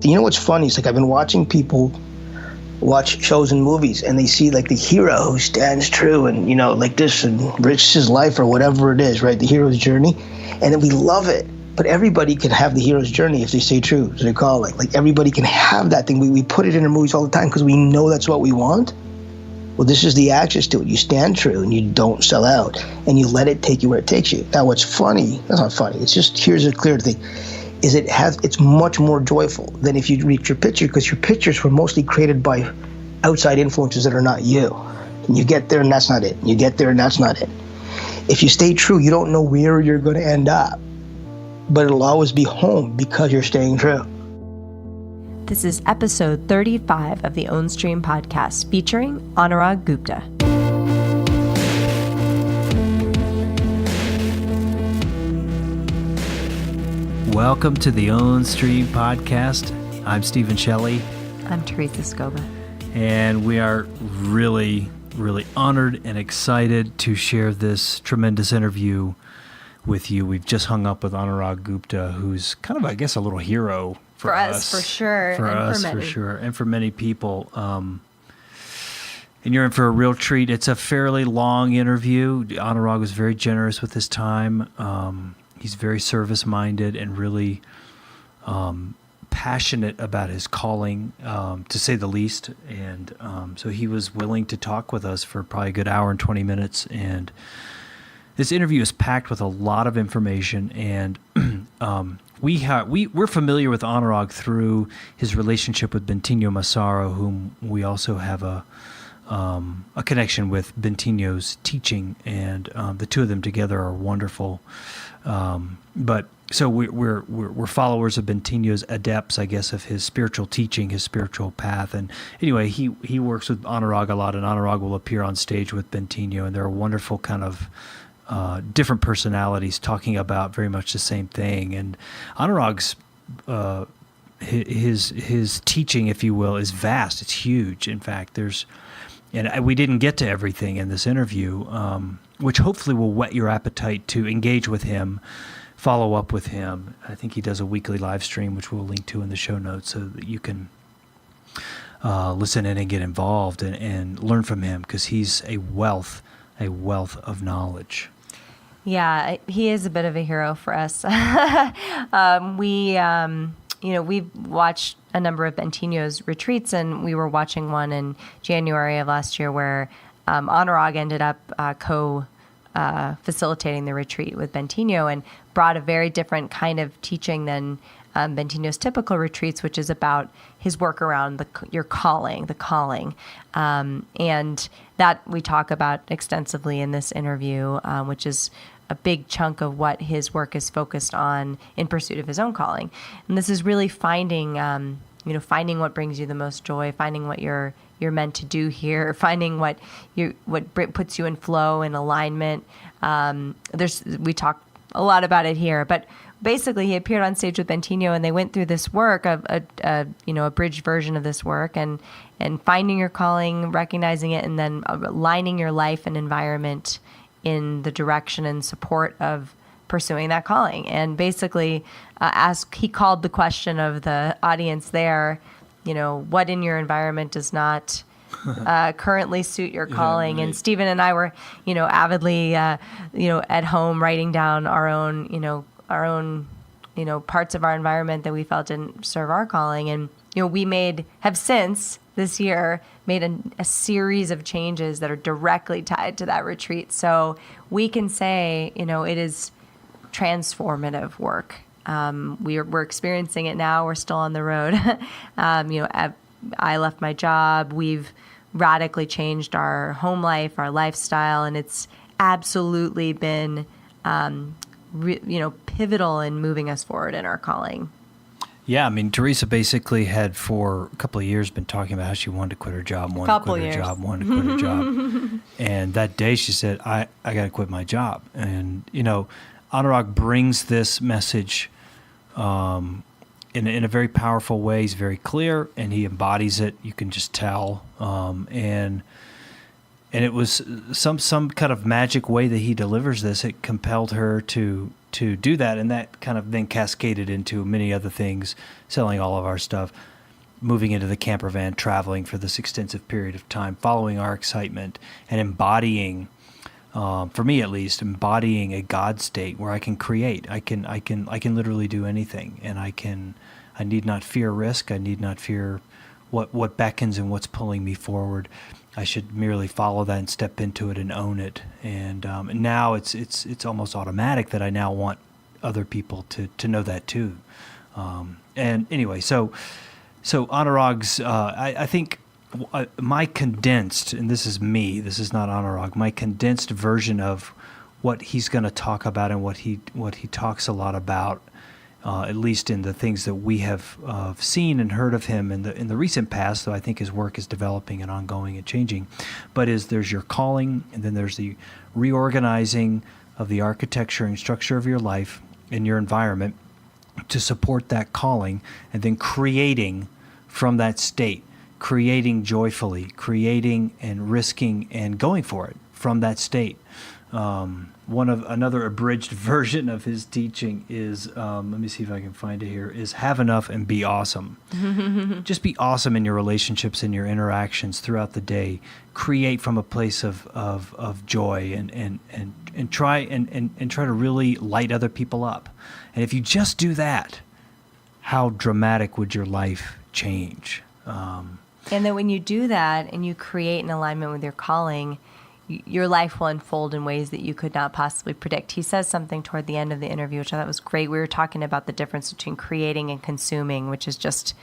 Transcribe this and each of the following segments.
You know what's funny? It's like I've been watching people watch shows and movies, and they see like the hero who stands true and, you know, like this and risks his life or whatever it is, right? The hero's journey. And then we love it. But everybody can have the hero's journey if they stay true to their calling. Like everybody can have that thing. We put it in our movies all the time because we know that's what we want. Well, this is the access to it. You stand true and you don't sell out and you let it take you where it takes you. Now, what's funny, that's not funny. It's just, here's a clear thing, is it's much more joyful than if you reach your picture, because your pictures were mostly created by outside influences that are not you. And you get there and that's not it. You get there and that's not it. If you stay true, you don't know where you're going to end up, but it'll always be home because you're staying true. This is episode 35 of the OwnStream podcast featuring Anurag Gupta. Welcome to the OwnStream podcast. I'm Stephen Shelley. I'm Teresa Scoba. And we are really honored and excited to share this tremendous interview with you. We've just hung up with Anurag Gupta, who's kind of, I guess, a little hero for us. For sure. For us, for sure. And for many people. And you're in for a real treat. It's a fairly long interview. Anurag was very generous with his time. He's very service-minded and really passionate about his calling, to say the least. And so he was willing to talk with us for probably a good hour and 20 minutes. And this interview is packed with a lot of information. And we're familiar with Anurag through his relationship with Bentinho Massaro, whom we also have a connection with Bentinho's teaching. And the two of them together are wonderful. But so we're followers of Bentinho's, adepts, I guess, of his spiritual teaching, his spiritual path. And anyway, he works with Anurag a lot, and Anurag will appear on stage with Bentinho, and they're a wonderful kind of different personalities talking about very much the same thing. And Anurag's his teaching, if you will, is vast. It's huge. In fact, and we didn't get to everything in this interview, which hopefully will whet your appetite to engage with him, follow up with him. I think he does a weekly live stream, which we'll link to in the show notes, so that you can listen in and get involved and learn from him, because he's a wealth of knowledge. Yeah, he is a bit of a hero for us. We've watched a number of Bentinho's retreats, and we were watching one in January of last year where Anurag ended up facilitating the retreat with Bentinho and brought a very different kind of teaching than Bentinho's typical retreats, which is about his work around your calling, the calling. And that we talk about extensively in this interview, which is a big chunk of what his work is focused on in pursuit of his own calling. And this is really finding what brings you the most joy, finding what you're meant to do here, finding what puts you in flow and alignment. We talk a lot about it here, but basically he appeared on stage with Bentinho, and they went through this work of a abridged version of this work, and finding your calling, recognizing it, and then aligning your life and environment in the direction and support of pursuing that calling. And basically he called the question of the audience there, what in your environment does not currently suit your calling? Yeah, right. And Stephen and I were, avidly, at home writing down our own parts of our environment that we felt didn't serve our calling. And, we have since this year made a series of changes that are directly tied to that retreat. So we can say, it is transformative work. We're experiencing it now. We're still on the road. I left my job. We've radically changed our home life, our lifestyle, and it's absolutely been, pivotal in moving us forward in our calling. Yeah, I mean, Teresa basically had for a couple of years been talking about how she wanted to quit her job, wanted to quit her job. And that day she said, I got to quit my job. And, Anurag brings this message in a very powerful way. He's very clear, and he embodies it. You can just tell. And it was some kind of magic way that he delivers this. It compelled her to to do that. And that kind of then cascaded into many other things, selling all of our stuff, moving into the camper van, traveling for this extensive period of time, following our excitement and embodying, for me at least, embodying a God state where I can create. I can literally do anything, and I need not fear risk. I need not fear what beckons and what's pulling me forward. I should merely follow that and step into it and own it. And now it's almost automatic that I now want other people to know that too. And anyway, so Anurag's, I think my condensed, and this is me, this is not Anurag, my condensed version of what he's going to talk about and what he talks a lot about, at least in the things that we have seen and heard of him in the recent past, though I think his work is developing and ongoing and changing, but there's your calling, and then there's the reorganizing of the architecture and structure of your life and your environment to support that calling, and then creating from that state, creating joyfully, creating and risking and going for it from that state. Another abridged version of his teaching is, let me see if I can find it here, is have enough and be awesome. Just be awesome in your relationships and your interactions throughout the day. Create from a place of joy and try to really light other people up. And if you just do that, how dramatic would your life change? And that when you do that and you create an alignment with your calling, your life will unfold in ways that you could not possibly predict. He says something toward the end of the interview, which I thought was great. We were talking about the difference between creating and consuming, which is just,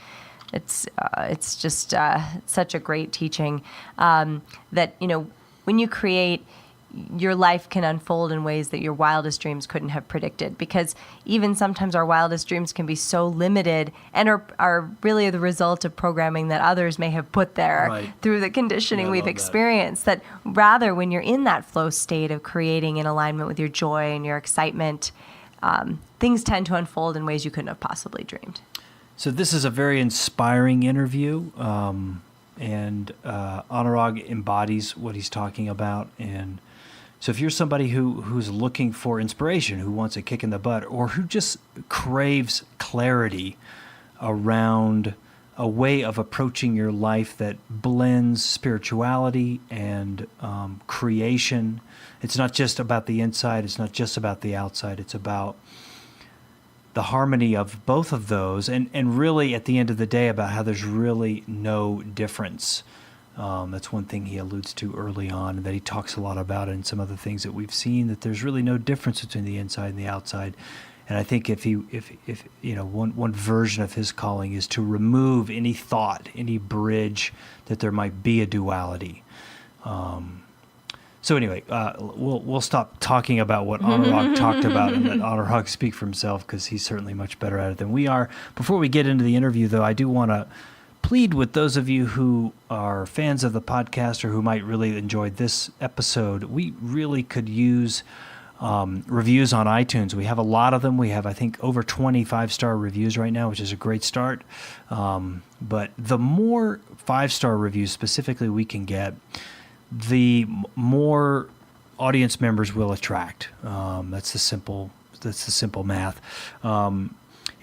it's just such a great teaching. That, when you create, your life can unfold in ways that your wildest dreams couldn't have predicted, because even sometimes our wildest dreams can be so limited and are really the result of programming that others may have put there through the conditioning we've experienced. That rather, when you're in that flow state of creating in alignment with your joy and your excitement, things tend to unfold in ways you couldn't have possibly dreamed. So this is a very inspiring interview, and Anurag embodies what he's talking about. And so if you're somebody who's looking for inspiration, who wants a kick in the butt, or who just craves clarity around a way of approaching your life that blends spirituality and creation, it's not just about the inside, it's not just about the outside, it's about the harmony of both of those, and really at the end of the day about how there's really no difference. That's one thing he alludes to early on, and that he talks a lot about in some of the things that we've seen, that there's really no difference between the inside and the outside. And I think if one version of his calling is to remove any thought, any bridge that there might be a duality. So anyway, we'll stop talking about what Anurag talked about and let Anurag speak for himself, because he's certainly much better at it than we are. Before we get into the interview, though, I do want to plead with those of you who are fans of the podcast or who might really enjoy this episode. We really could use reviews on iTunes. We have a lot of them. We have, I think, over 20 5-star reviews right now, which is a great start. But the more 5-star reviews specifically we can get, the more audience members will attract. That's the simple math.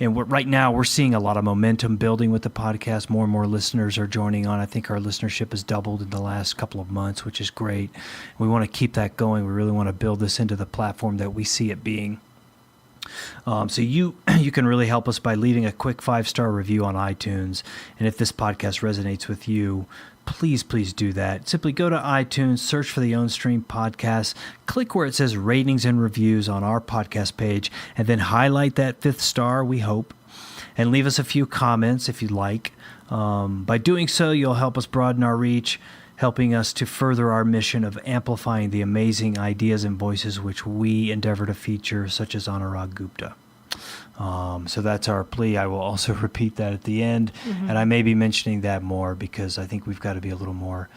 And right now, we're seeing a lot of momentum building with the podcast. More and more listeners are joining on. I think our listenership has doubled in the last couple of months, which is great. We want to keep that going. We really want to build this into the platform that we see it being. So you can really help us by leaving a quick 5-star review on iTunes. And if this podcast resonates with you, please do that. Simply go to iTunes, search for the OwnStream podcast, click where it says ratings and reviews on our podcast page, and then highlight that 5th star, we hope, and leave us a few comments if you'd like. By doing so, you'll help us broaden our reach, helping us to further our mission of amplifying the amazing ideas and voices which we endeavor to feature, such as Anurag Gupta. So that's our plea. I will also repeat that at the end, and I may be mentioning that more because I think we've got to be a little more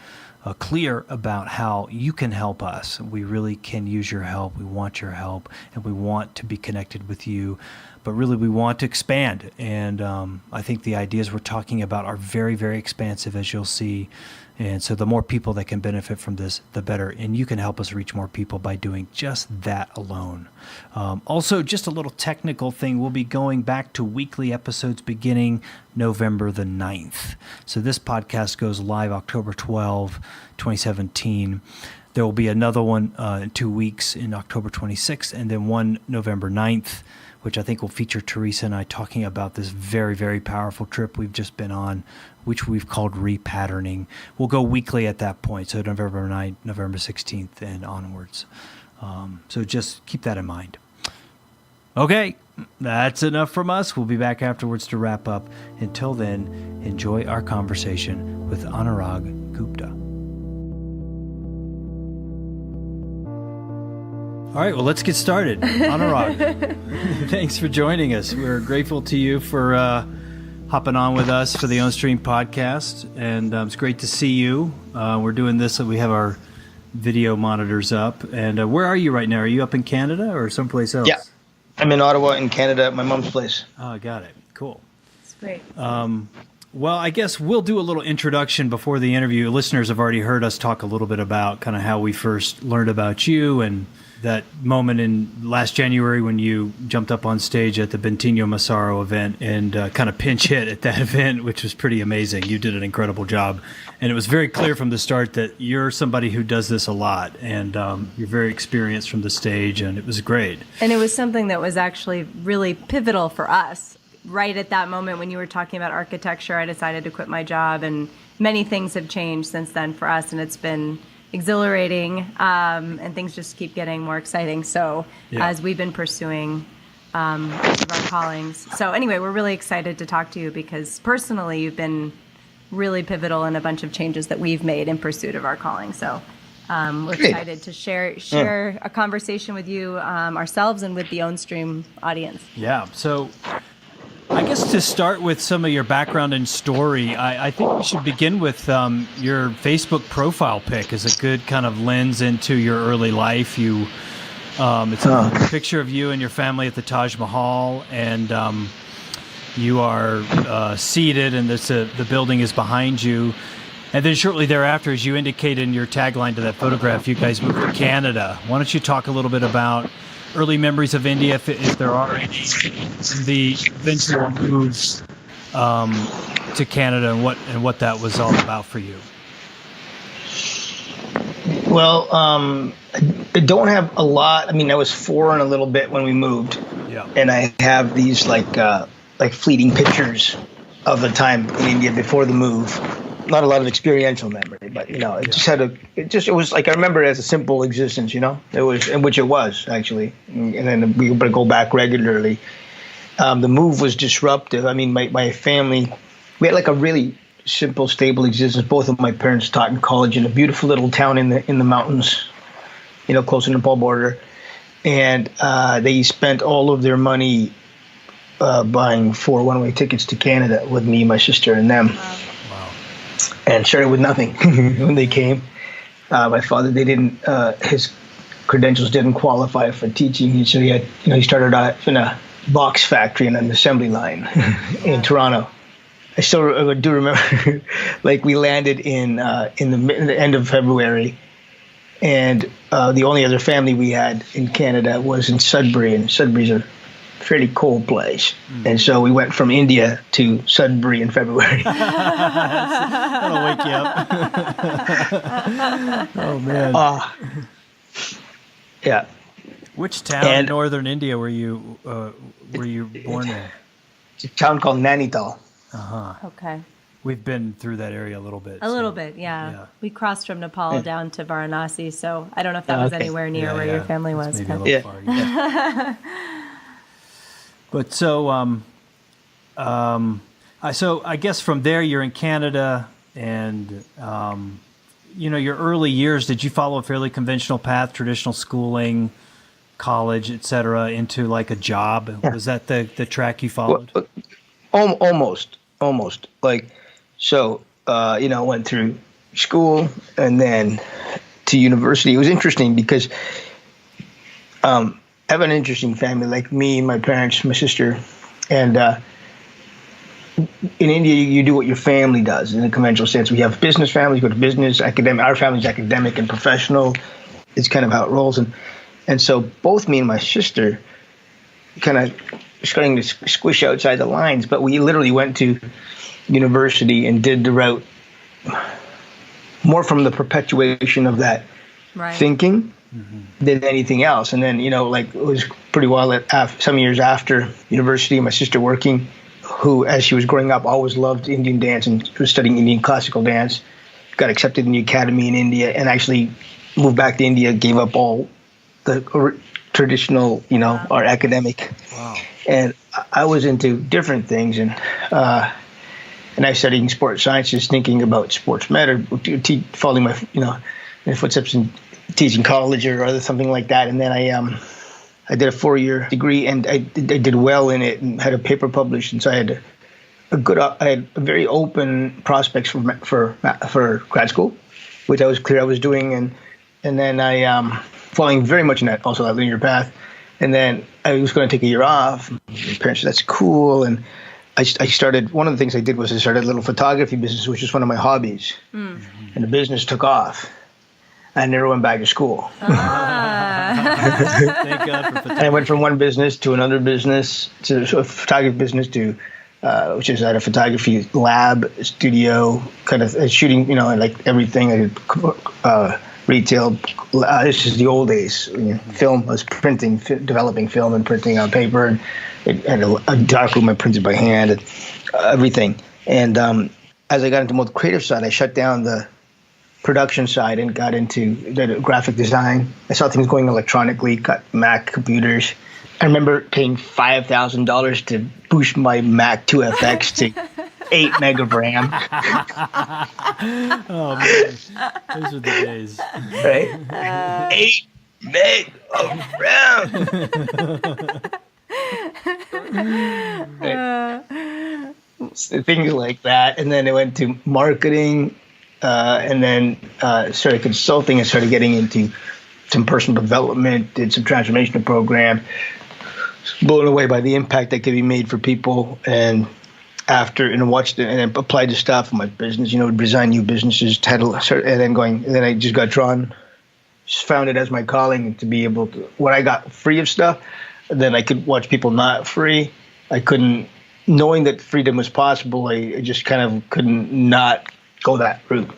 clear about how you can help us. We really can use your help. We want your help, and we want to be connected with you but really we want to expand. And I think the ideas we're talking about are very, very expansive, as you'll see. And so the more people that can benefit from this, the better. And you can help us reach more people by doing just that alone. Also, just a little technical thing. We'll be going back to weekly episodes beginning November the 9th. So this podcast goes live October 12, 2017. There will be another one in 2 weeks in October 26th, and then one November 9th, which I think will feature Teresa and I talking about this very, very powerful trip we've just been on, which we've called repatterning. We'll go weekly at that point, so November 9th, November 16th, and onwards. So just keep that in mind. Okay, that's enough from us. We'll be back afterwards to wrap up. Until then, enjoy our conversation with Anurag Gupta. All right, well, let's get started. Anurag, thanks for joining us. We're grateful to you for hopping on with us for the OnStream podcast, and it's great to see you. We're doing this, so we have our video monitors up. And where are you right now? Are you up in Canada or someplace else? Yeah, I'm in Ottawa, in Canada, at my mom's place. Oh, I got it. Cool. It's great. Well, I guess we'll do a little introduction before the interview. Listeners have already heard us talk a little bit about kind of how we first learned about you and that moment in last January when you jumped up on stage at the Bentinho Massaro event and kind of pinch hit at that event, which was pretty amazing. You did an incredible job. And it was very clear from the start that you're somebody who does this a lot, and you're very experienced from the stage, and it was great. And it was something that was actually really pivotal for us. Right at that moment when you were talking about architecture, I decided to quit my job, and many things have changed since then for us, and it's been exhilarating, and things just keep getting more exciting. So as we've been pursuing each of our callings. So anyway, we're really excited to talk to you because personally you've been really pivotal in a bunch of changes that we've made in pursuit of our calling. So we're excited to share a conversation with you ourselves and with the OnStream audience. Yeah. So I guess to start with some of your background and story, I think we should begin with your Facebook profile pic as a good kind of lens into your early life. It's a picture of you and your family at the Taj Mahal, and you are seated, and the building is behind you. And then shortly thereafter, as you indicated in your tagline to that photograph, you guys moved to Canada. Why don't you talk a little bit about early memories of India, if there are any, the eventual moves to Canada, and what that was all about for you? Well, I don't have a lot. I mean, I was 4 and a little bit when we moved, and I have these like fleeting pictures of the time in India before the move. Not a lot of experiential memory, but it was like I remember it as a simple existence, it was, in which it was actually, and then we would go back regularly. The move was disruptive. I mean, my family, we had like a really simple, stable existence. Both of my parents taught in college in a beautiful little town in the mountains, close to the Nepal border, and they spent all of their money buying 4 one-way tickets to Canada with me, my sister, and them. And started with nothing when they came. My father, his credentials didn't qualify for teaching. So he started out in a box factory and an assembly line in Toronto. I still do remember, like we landed in the end of February, and the only other family we had in Canada was in Sudbury, and Sudbury's a fairly cold place, and so we went from India to Sudbury in February. That'll wake you up. Oh man. Yeah. Which town in northern India were you born in? It's a town called Nainital. Okay. We've been through that area a little bit. A little bit, yeah. We crossed from Nepal down to Varanasi, so I don't know if that was anywhere near where your family was. Maybe a little far. Yeah. But so, so I guess from there you're in Canada, and your early years. Did you follow a fairly conventional path, traditional schooling, college, etc., into like a job? Yeah. Was that the track you followed? Well, almost. Like, so went through school and then to university. It was interesting because have an interesting family, like me, my parents, my sister, and in India, you do what your family does in a conventional sense. We have business families, go to business, academic. Our family's academic and professional. It's kind of how it rolls. And so both me and my sister kind of starting to squish outside the lines, but we literally went to university and did the route more from the perpetuation of that thinking than anything else. And then, it was pretty well some years after university, my sister working, who, as she was growing up, always loved Indian dance and was studying Indian classical dance, got accepted in the academy in India, and actually moved back to India, gave up all the traditional, our academic. Wow. And I was into different things, and I studied sports sciences, thinking about sports med, or following my, my footsteps in teaching college or other something like that. And then I did a 4-year degree, and I did well in it and had a paper published. And so I had I had a very open prospects for grad school, which I was clear I was doing. And then I, following very much in that linear path. And then I was going to take a year off. My parents said, that's cool. And I started, one of the things I did was I started a little photography business, which is one of my hobbies. And the business took off. I never went back to school. Thank God for photography. I went from one business to another business, to a photography business, to which is at a photography lab, studio, kind of shooting, like everything. I did retail. This is the old days. Film. I was printing, developing film and printing on paper, and it had a darkroom I printed by hand, and everything. And as I got into more the creative side, I shut down the production side and got into the graphic design. I saw things going electronically, got Mac computers. I remember paying $5,000 to boost my Mac 2FX to 8 meg of RAM. Oh, man. Those are the days. Right? 8 meg of RAM. Right. So things like that. And then I went to marketing. And then started consulting and started getting into some personal development, did some transformational program, blown away by the impact that could be made for people. And watched it and applied the stuff in my business, design new businesses, and then I just got drawn, just found it as my calling to be able to, when I got free of stuff, then I could watch people not free. I couldn't, knowing that freedom was possible, I just kind of couldn't not go that route.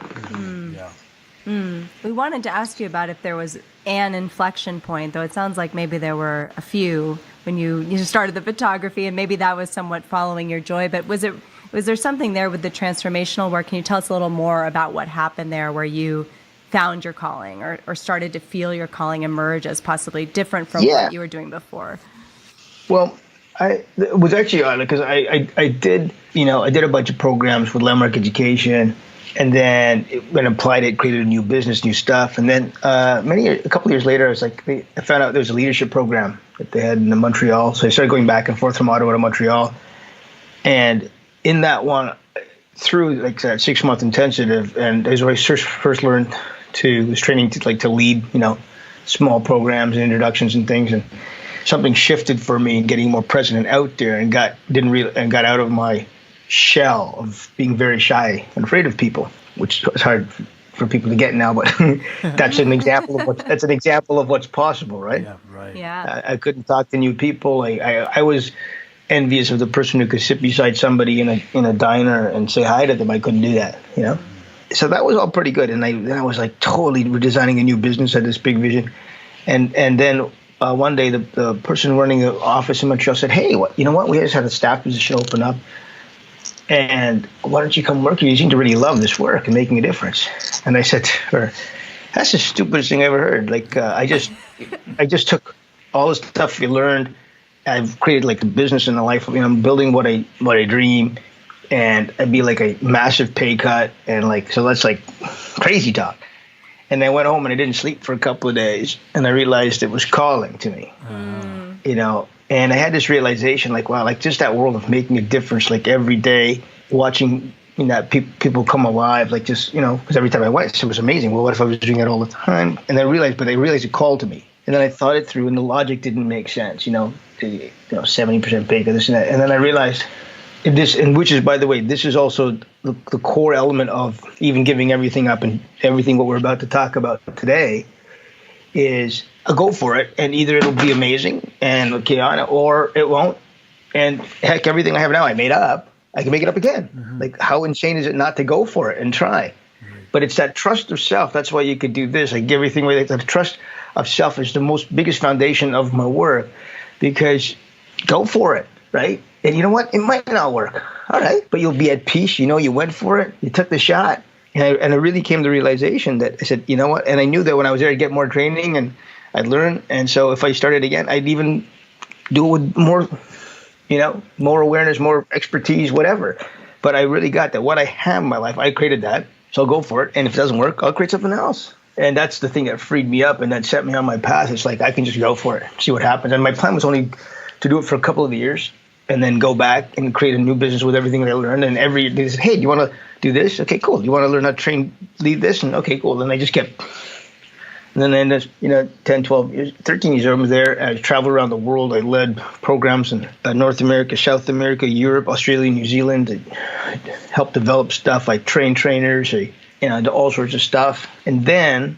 We wanted to ask you about if there was an inflection point, though it sounds like maybe there were a few when you started the photography, and maybe that was somewhat following your joy. But was there something there with the transformational work? Can you tell us a little more about what happened there, where you found your calling or started to feel your calling emerge as possibly different from what you were doing before? Well, it was actually odd because I did a bunch of programs with Landmark Education. And then when I applied it, created a new business, new stuff. And then a couple of years later, I found out there was a leadership program that they had in Montreal. So I started going back and forth from Ottawa to Montreal. And in that one, through that 6-month intensive, and as I first learned was training to lead, small programs and introductions and things. And something shifted for me in getting more present and out there, and got out of my shell of being very shy and afraid of people, which is hard for people to get now, but that's an example of what's possible, right? Yeah, right. Yeah. I couldn't talk to new people. I was envious of the person who could sit beside somebody in a diner and say hi to them. I couldn't do that, So that was all pretty good, and then I was totally redesigning a new business, had this big vision, and then one day the person running the office in Montreal said, "Hey, you know what? We just had a staff position open up. And why don't you come work here? You seem to really love this work and making a difference." And I said to her, "That's the stupidest thing I ever heard. I just took all the stuff you learned. I've created a business in the life. I'm building what I dream, and I'd be a massive pay cut, and so that's crazy talk." And I went home and I didn't sleep for a couple of days, and I realized it was calling to me, And I had this realization, wow, just that world of making a difference, every day, watching people come alive, because every time I went, it was amazing. Well, what if I was doing it all the time? And I realized it called to me. And then I thought it through, and the logic didn't make sense. 70% bacon, this and that. And then I realized which is, by the way, this is also the core element of even giving everything up and everything what we're about to talk about today is a go for it, and either it'll be amazing and okay on it, or it won't. And heck, everything I have now I made up. I can make it up again. Mm-hmm. Like, how insane is it not to go for it and try? Mm-hmm. But it's that trust of self. That's why you could do this. I give everything away. The trust of self is the biggest foundation of my work, because go for it, right? And you know what? It might not work. All right. But you'll be at peace. You went for it. You took the shot. And I really came to the realization that I said, you know what? And I knew that when I was there, I'd get more training and I'd learn. And so if I started again, I'd even do it with more, more awareness, more expertise, whatever. But I really got that. What I have in my life, I created that. So I'll go for it. And if it doesn't work, I'll create something else. And that's the thing that freed me up and that set me on my path. It's like, I can just go for it, see what happens. And my plan was only to do it for a couple of years and then go back and create a new business with everything that I learned. And they said, hey, do you want to do this? Okay, cool. You want to learn how to lead this? And okay, cool. And I just kept, and then I ended, 10, 12 years, 13 years I was there. I traveled around the world. I led programs in North America, South America, Europe, Australia, New Zealand. I helped develop stuff. I trained trainers. I did all sorts of stuff. And then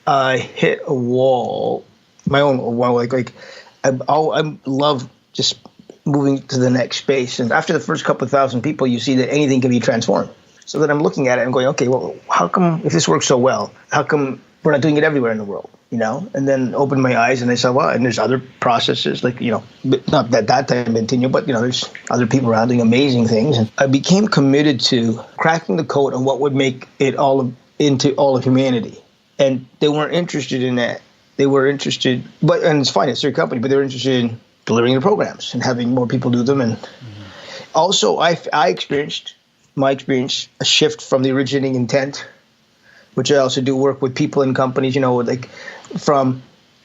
I hit a wall, my own wall. I love just moving to the next space. And after the first couple of thousand people, you see that anything can be transformed. So then I'm looking at it and going, okay, well, how come, if this works so well, how come we're not doing it everywhere in the world, And then opened my eyes and I said, well, and there's other processes, like, not that time Bentinho, but, there's other people around doing amazing things. And I became committed to cracking the code on what would make it into all of humanity. And they weren't interested in that. They were interested, and it's fine, it's their company, but they were interested in delivering the programs and having more people do them. And also I experienced a shift from the originating intent, which I also do work with people and companies, from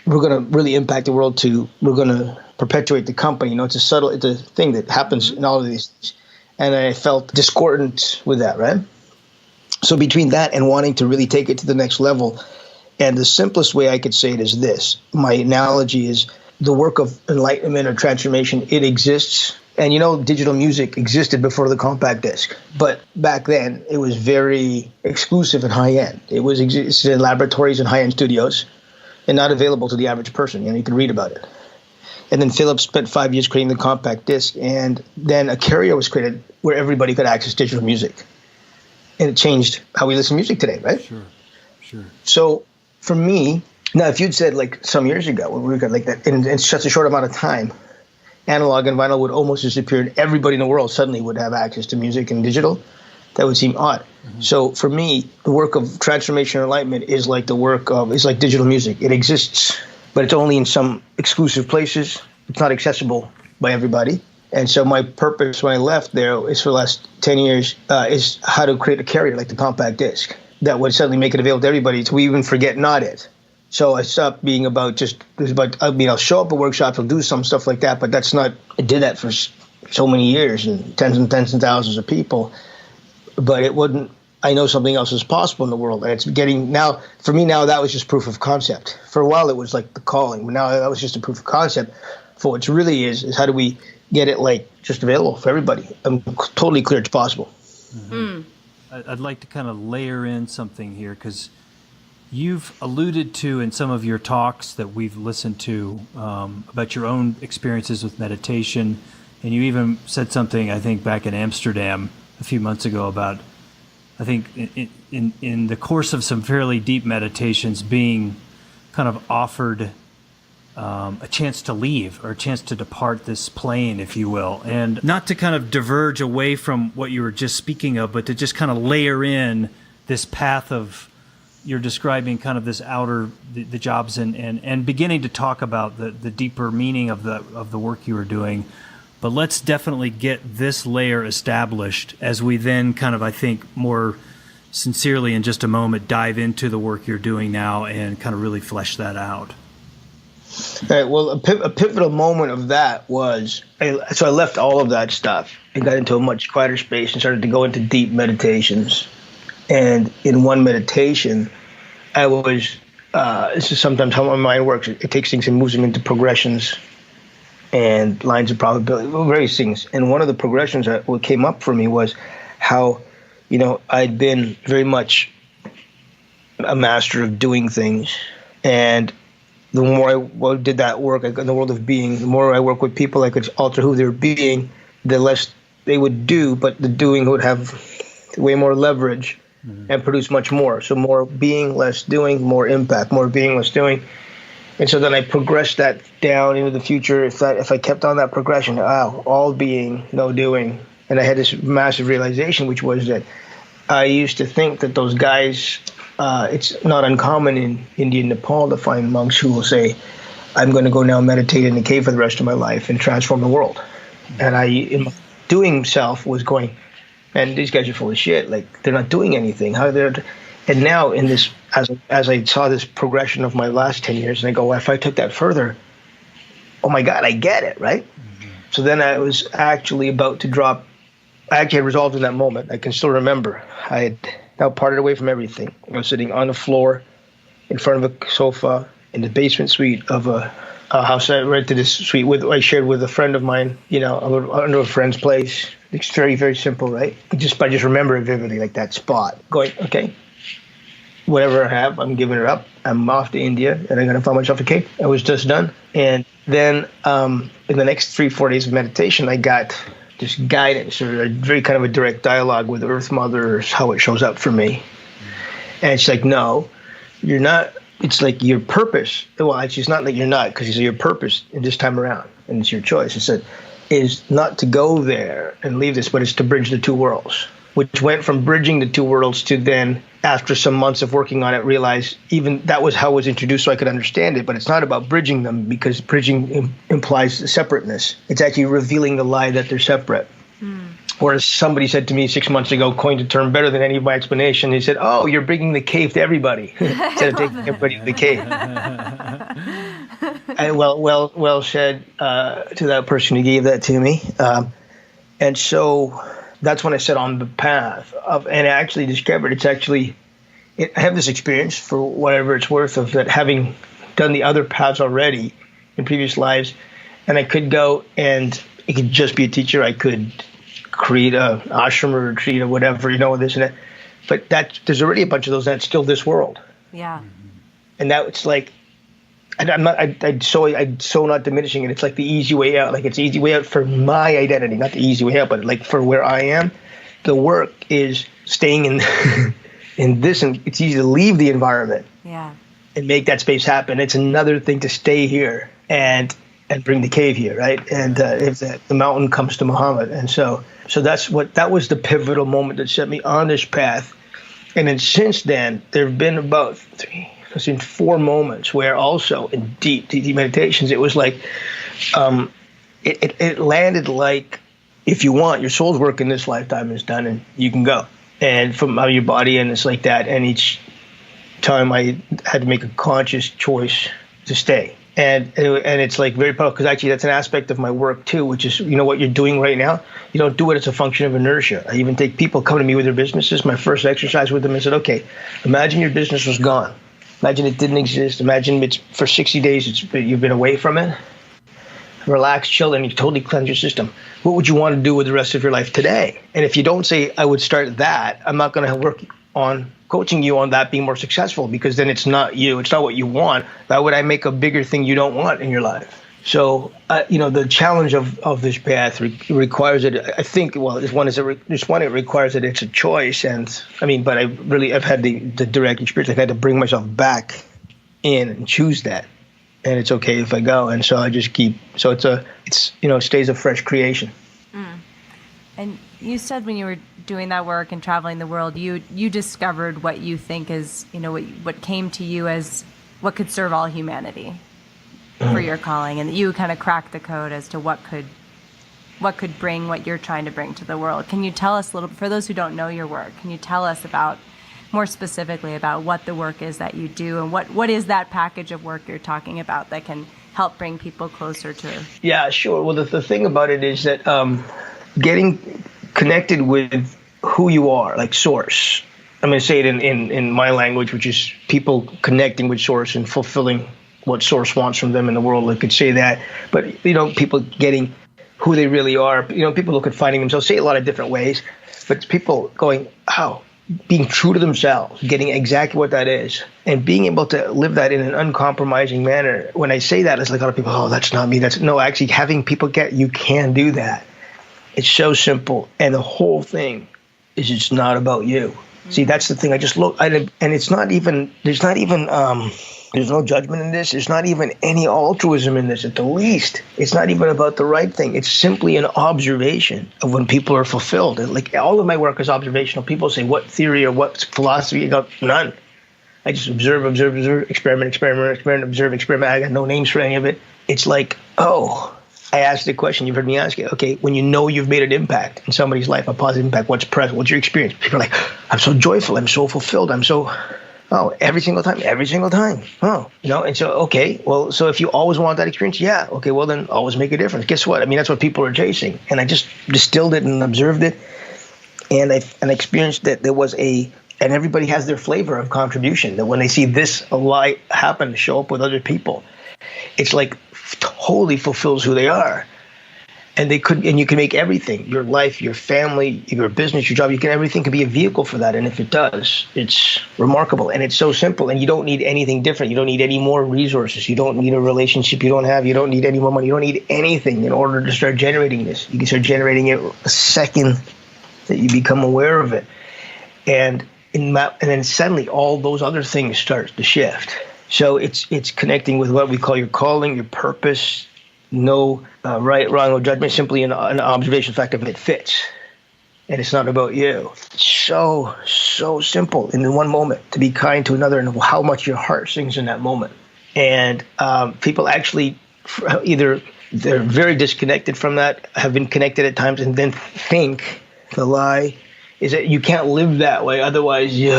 we're going to really impact the world to we're going to perpetuate the company. It's a thing that happens in all of these things. And I felt discordant with that, right? So between that and wanting to really take it to the next level, and the simplest way I could say it is this. My analogy is the work of enlightenment or transformation. It exists. And digital music existed before the compact disc. But back then, it was very exclusive and high-end. It was existed in laboratories and high-end studios and not available to the average person. You could read about it. And then Philips spent 5 years creating the compact disc. And then a carrier was created where everybody could access digital music. And it changed how we listen to music today, right? Sure. So for me, now if you'd said some years ago, when we got like that in such a short amount of time, analog and vinyl would almost disappear and everybody in the world suddenly would have access to music and digital, that would seem odd. Mm-hmm. So for me, the work of transformation and enlightenment is like it's like digital music. It exists, but it's only in some exclusive places. It's not accessible by everybody. And so my purpose when I left there is for the last 10 years is how to create a carrier like the compact disc that would suddenly make it available to everybody so we even forget not it. So I stopped being about I'll show up at workshops, I'll do some stuff like that, but that's not, I did that for so many years and tens and thousands of people, but it wouldn't, I know something else is possible in the world. And it's getting now, for me now, that was just proof of concept. For a while it was like the calling, but now that was just a proof of concept. For what it really is how do we get it just available for everybody? I'm totally clear it's possible. Mm-hmm. I'd like to kind of layer in something here because you've alluded to in some of your talks that we've listened to about your own experiences with meditation, and you even said something, I think, back in Amsterdam a few months ago about, I think, in the course of some fairly deep meditations being kind of offered a chance to leave or a chance to depart this plane, if you will, and not to kind of diverge away from what you were just speaking of, but to just kind of layer in this path of, you're describing kind of this the jobs and beginning to talk about the deeper meaning of the work you were doing. But let's definitely get this layer established as we then kind of, I think, more sincerely in just a moment dive into the work you're doing now and kind of really flesh that out. All right. Well, a pivotal moment of that was, so I left all of that stuff and got into a much quieter space and started to go into deep meditations. And in one meditation, I was this is sometimes how my mind works. It takes things and moves them into progressions and lines of probability, various things. And one of the progressions that came up for me was how, I'd been very much a master of doing things. And the more I did that work in the world of being, the more I work with people, I could alter who they're being, the less they would do, but the doing would have way more leverage and produce much more. So more being, less doing, more impact, more being, less doing. And so then I progressed that down into the future. If I kept on that progression, all being, no doing. And I had this massive realization, which was that I used to think that those guys, it's not uncommon in India and Nepal to find monks who will say, I'm going to go now meditate in the cave for the rest of my life and transform the world. And I, in my doing self, was going, man, these guys are full of shit. Like, they're not doing anything. And now in this, as I saw this progression of my last 10 years, and I go, well, if I took that further, oh my God, I get it, right? Mm-hmm. So then I was actually about to drop. I actually had resolved in that moment. I can still remember. I had now parted away from everything. I was sitting on the floor in front of a sofa in the basement suite of a house I rented this suite I shared with a friend of mine, under a friend's place. It's very, very simple, right? I just remember it vividly, like that spot. Going, okay, whatever I have, I'm giving it up. I'm off to India, and I'm going to find myself a cave. I was just done. And then in the next 3-4 days of meditation, I got this guidance, or a very kind of a direct dialogue with Earth Mother, is how it shows up for me. And it's like, no, you're not. It's like your purpose. Well, it's not that you're not, because your purpose in this time around, and it's your choice. It said, is not to go there and leave this, but it's to bridge the two worlds, which went from bridging the two worlds to then, after some months of working on it, realize even that was how it was introduced so I could understand it. But it's not about bridging them, because bridging implies separateness. It's actually revealing the lie that they're separate. Whereas somebody said to me 6 months ago, coined a term better than any of my explanation. He said, oh, you're bringing the cave to everybody instead of taking everybody to the cave. And well said to that person who gave that to me. And so that's when I set on the path and I actually discovered I have this experience, for whatever it's worth, of that, having done the other paths already in previous lives. And I could go, and it could just be a teacher. I could create a ashram or retreat or whatever, this and that. But there's already a bunch of those. That's still this world. Yeah. And that it's like, I'm so not diminishing it. It's like the easy way out. Like, it's the easy way out for my identity, not the easy way out, but like for where I am. The work is staying in in this, and it's easy to leave the environment. Yeah. And make that space happen. It's another thing to stay here and bring the cave here, right? And if the mountain comes to Muhammad. And so that was the pivotal moment that set me on this path. And then since then, there have been about 4 moments where also in deep meditations, it was like, it landed like, if you want, your soul's work in this lifetime is done and you can go. And from your body, and it's like that. And each time I had to make a conscious choice to stay. And it's like very powerful, because actually that's an aspect of my work too, which is, what you're doing right now. You don't do it as a function of inertia. I even take people come to me with their businesses. My first exercise with them, I said, okay, imagine your business was gone. Imagine it didn't exist. Imagine it's for 60 days you've been away from it. Relax, chill, and you totally cleanse your system. What would you want to do with the rest of your life today? And if you don't say, I would start that, I'm not going to work on coaching you on that being more successful, because then it's not you. It's not what you want. Why would I make a bigger thing you don't want in your life? So, the challenge of this path requires it. I think, it requires that it's a choice. And but I've had the direct experience. I've had to bring myself back in and choose that. And it's okay if I go. And so I just keep, it stays a fresh creation. And you said when you were doing that work and traveling the world, you discovered what you think is, what came to you as what could serve all humanity for your calling, and that you kind of cracked the code as to what could bring what you're trying to bring to the world. Can you tell us a little, for those who don't know your work, can you tell us more specifically about what the work is that you do, and what is that package of work you're talking about that can help bring people closer to? Yeah, sure. Well, the thing about it is that getting connected with who you are, like source. I'm going to say it in my language, which is people connecting with Source and fulfilling what Source wants from them in the world. I could say that. But, people getting who they really are. People look at finding themselves, say it a lot of different ways. But people going, being true to themselves, getting exactly what that is, and being able to live that in an uncompromising manner. When I say that, it's like a lot of people, oh, that's not me. No, actually having people get, you can do that. It's so simple. And the whole thing is it's not about you. See, that's the thing. I just look, and it's not even, there's no judgment in this. There's not even any altruism in this at the least. It's not even about the right thing. It's simply an observation of when people are fulfilled. Like all of my work is observational. People say, what theory or what philosophy? I got none. I just observe, experiment, observe, experiment. I got no names for any of it. It's like, I asked the question, you've heard me ask it. Okay, when you've made an impact in somebody's life, a positive impact, what's present? What's your experience? People are like, I'm so joyful. I'm so fulfilled. I'm so, every single time. And so, okay, well, so if you always want that experience, yeah, okay, well, then always make a difference. Guess what? I mean, that's what people are chasing. And I just distilled it and observed it. And I experienced that there was and everybody has their flavor of contribution, that when they see this light happen to show up with other people, it's like totally fulfills who they are. And you can make everything, your life, your family, your business, your job, everything can be a vehicle for that. And if it does, it's remarkable. And it's so simple. And you don't need anything different. You don't need any more resources. You don't need a relationship you don't have. You don't need any more money. You don't need anything in order to start generating this. You can start generating it the second that you become aware of it. And then suddenly all those other things start to shift. So it's connecting with what we call your calling, your purpose. No right, wrong, or judgment. Simply an observation fact of it fits, and it's not about you. It's so simple in the one moment to be kind to another, and how much your heart sings in that moment. And people actually either they're very disconnected from that, have been connected at times, and then think the lie is that you can't live that way. Otherwise, you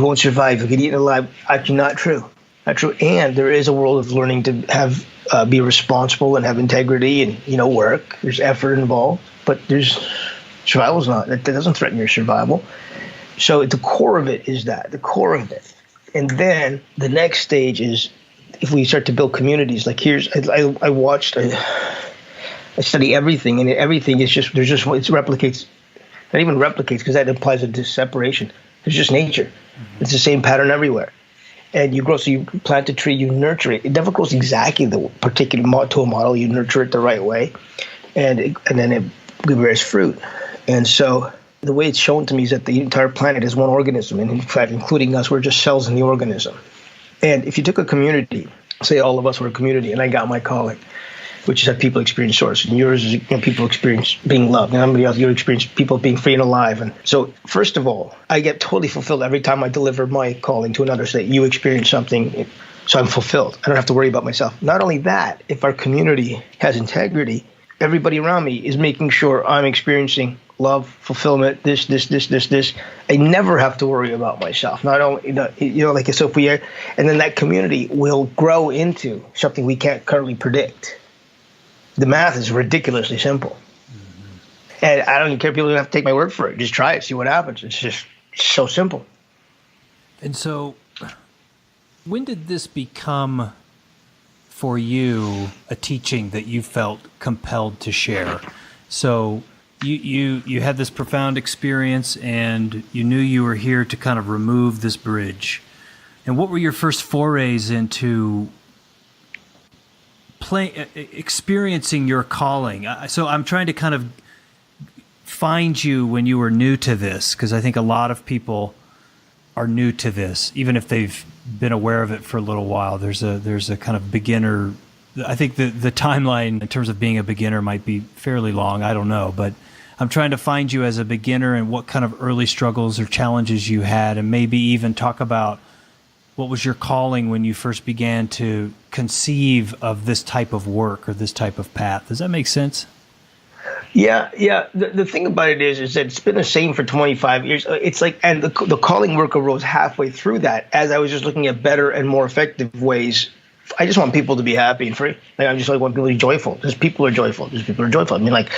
won't survive. You'll get eaten alive. Actually, not true. Not true. And there is a world of learning to have be responsible and have integrity and work. There's effort involved, but survival's not. That doesn't threaten your survival. So the core of it is that, the core of it. And then the next stage is if we start to build communities. Like I watched, I study everything, and everything is it replicates. Not even replicates, because that implies a separation. It's just nature. Mm-hmm. It's the same pattern everywhere. And you grow, so you plant a tree, you nurture it. It never grows exactly the particular to a model. You nurture it the right way, and then it bears fruit. And so the way it's shown to me is that the entire planet is one organism, and in fact, including us, we're just cells in the organism. And if you took a community, say all of us were a community, and I got my calling, which is that people experience Source, and yours is people experience being loved, and somebody else, you experience people being free and alive. And so, first of all, I get totally fulfilled every time I deliver my calling to another, so that you experience something, so I'm fulfilled. I don't have to worry about myself. Not only that, if our community has integrity, everybody around me is making sure I'm experiencing love, fulfillment, this. I never have to worry about myself. Not only, like, so if and then that community will grow into something we can't currently predict. The math is ridiculously simple. Mm-hmm. And I don't even care if people don't have to take my word for it. Just try it, see what happens. It's just so simple. And so when did this become, for you, a teaching that you felt compelled to share? So you had this profound experience, and you knew you were here to kind of remove this bridge. And what were your first forays into experiencing your calling? So I'm trying to kind of find you when you were new to this, because I think a lot of people are new to this, even if they've been aware of it for a little while. There's a kind of beginner. I think the timeline in terms of being a beginner might be fairly long. I don't know, but I'm trying to find you as a beginner and what kind of early struggles or challenges you had, and maybe even talk about what was your calling when you first began to conceive of this type of work or this type of path? Does that make sense? Yeah. The thing about it is that it's been the same for 25 years. It's like, and the calling work arose halfway through that, as I was just looking at better and more effective ways. I just want people to be happy and free. Like, I just want people to be joyful. Because people are joyful. I mean, like,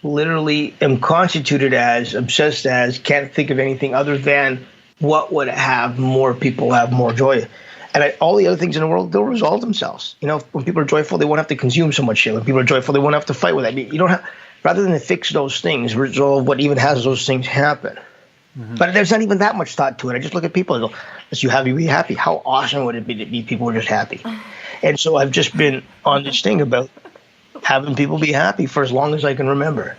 literally am constituted as, obsessed as, can't think of anything other than what would have more people have more joy. And all the other things in the world, they'll resolve themselves. You know, when people are joyful, they won't have to consume so much shit. When people are joyful, they won't have to fight with it. I mean, you don't have, rather than fix those things, resolve what even has those things happen. Mm-hmm. But there's not even that much thought to it. I just look at people and go, "Is you happy? Be happy." How awesome would it be to be people who are just happy? And so I've just been on this thing about having people be happy for as long as I can remember.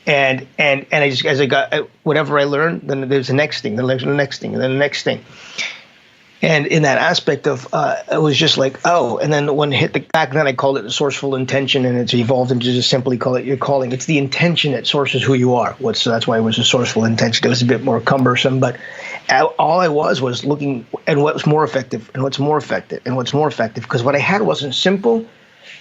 And I just, as I got, whatever I learned, then there's the next thing, the next thing, and then the next thing. And in that aspect of, it was just like, oh, and then when it hit the back then, I called it the sourceful intention, and it's evolved into just simply call it your calling. It's the intention that sources who you are. So that's why it was a sourceful intention. It was a bit more cumbersome, but all I was looking at what's more effective and what's more effective and what's more effective, because what I had wasn't simple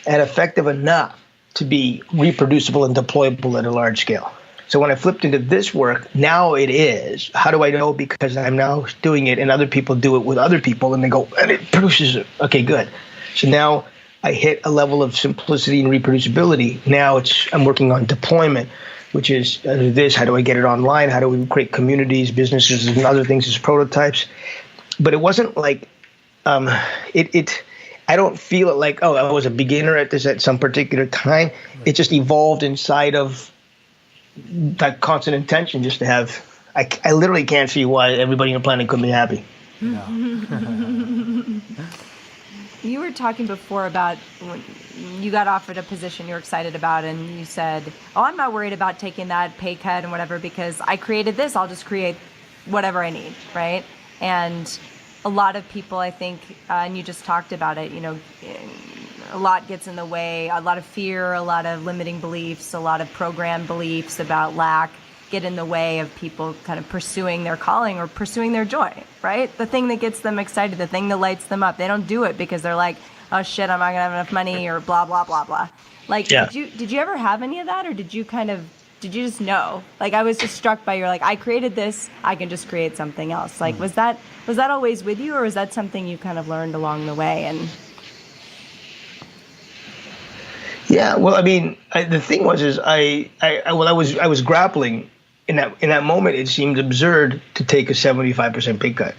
and effective enough to be reproducible and deployable at a large scale. So when I flipped into this work, now it is. How do I know? Because I'm now doing it and other people do it with other people and they go, and it produces it. Okay, good. So now I hit a level of simplicity and reproducibility. Now I'm working on deployment, which is this. How do I get it online? How do we create communities, businesses, and other things as prototypes? But it wasn't like I don't feel it like, oh, I was a beginner at this at some particular time. It just evolved inside of that constant intention just to have, I literally can't see why everybody on the planet couldn't be happy. No. You were talking before about when you got offered a position you're excited about, and you said, oh, I'm not worried about taking that pay cut and whatever because I created this, I'll just create whatever I need, right? And a lot of people, I think, and you just talked about it, you know, a lot gets in the way, a lot of fear, a lot of limiting beliefs, a lot of programmed beliefs about lack get in the way of people kind of pursuing their calling or pursuing their joy, right? The thing that gets them excited, the thing that lights them up. They don't do it because they're like, oh shit, I'm not gonna have enough money or blah, blah, blah, blah. Like, yeah. Did you ever have any of that, or did you just know? Like, I was just struck by you're like, I created this, I can just create something else. Like, was that always with you, or was that something you kind of learned along the way? And yeah, well, I mean, the thing was, I was grappling in that moment. It seemed absurd to take a 75% pay cut,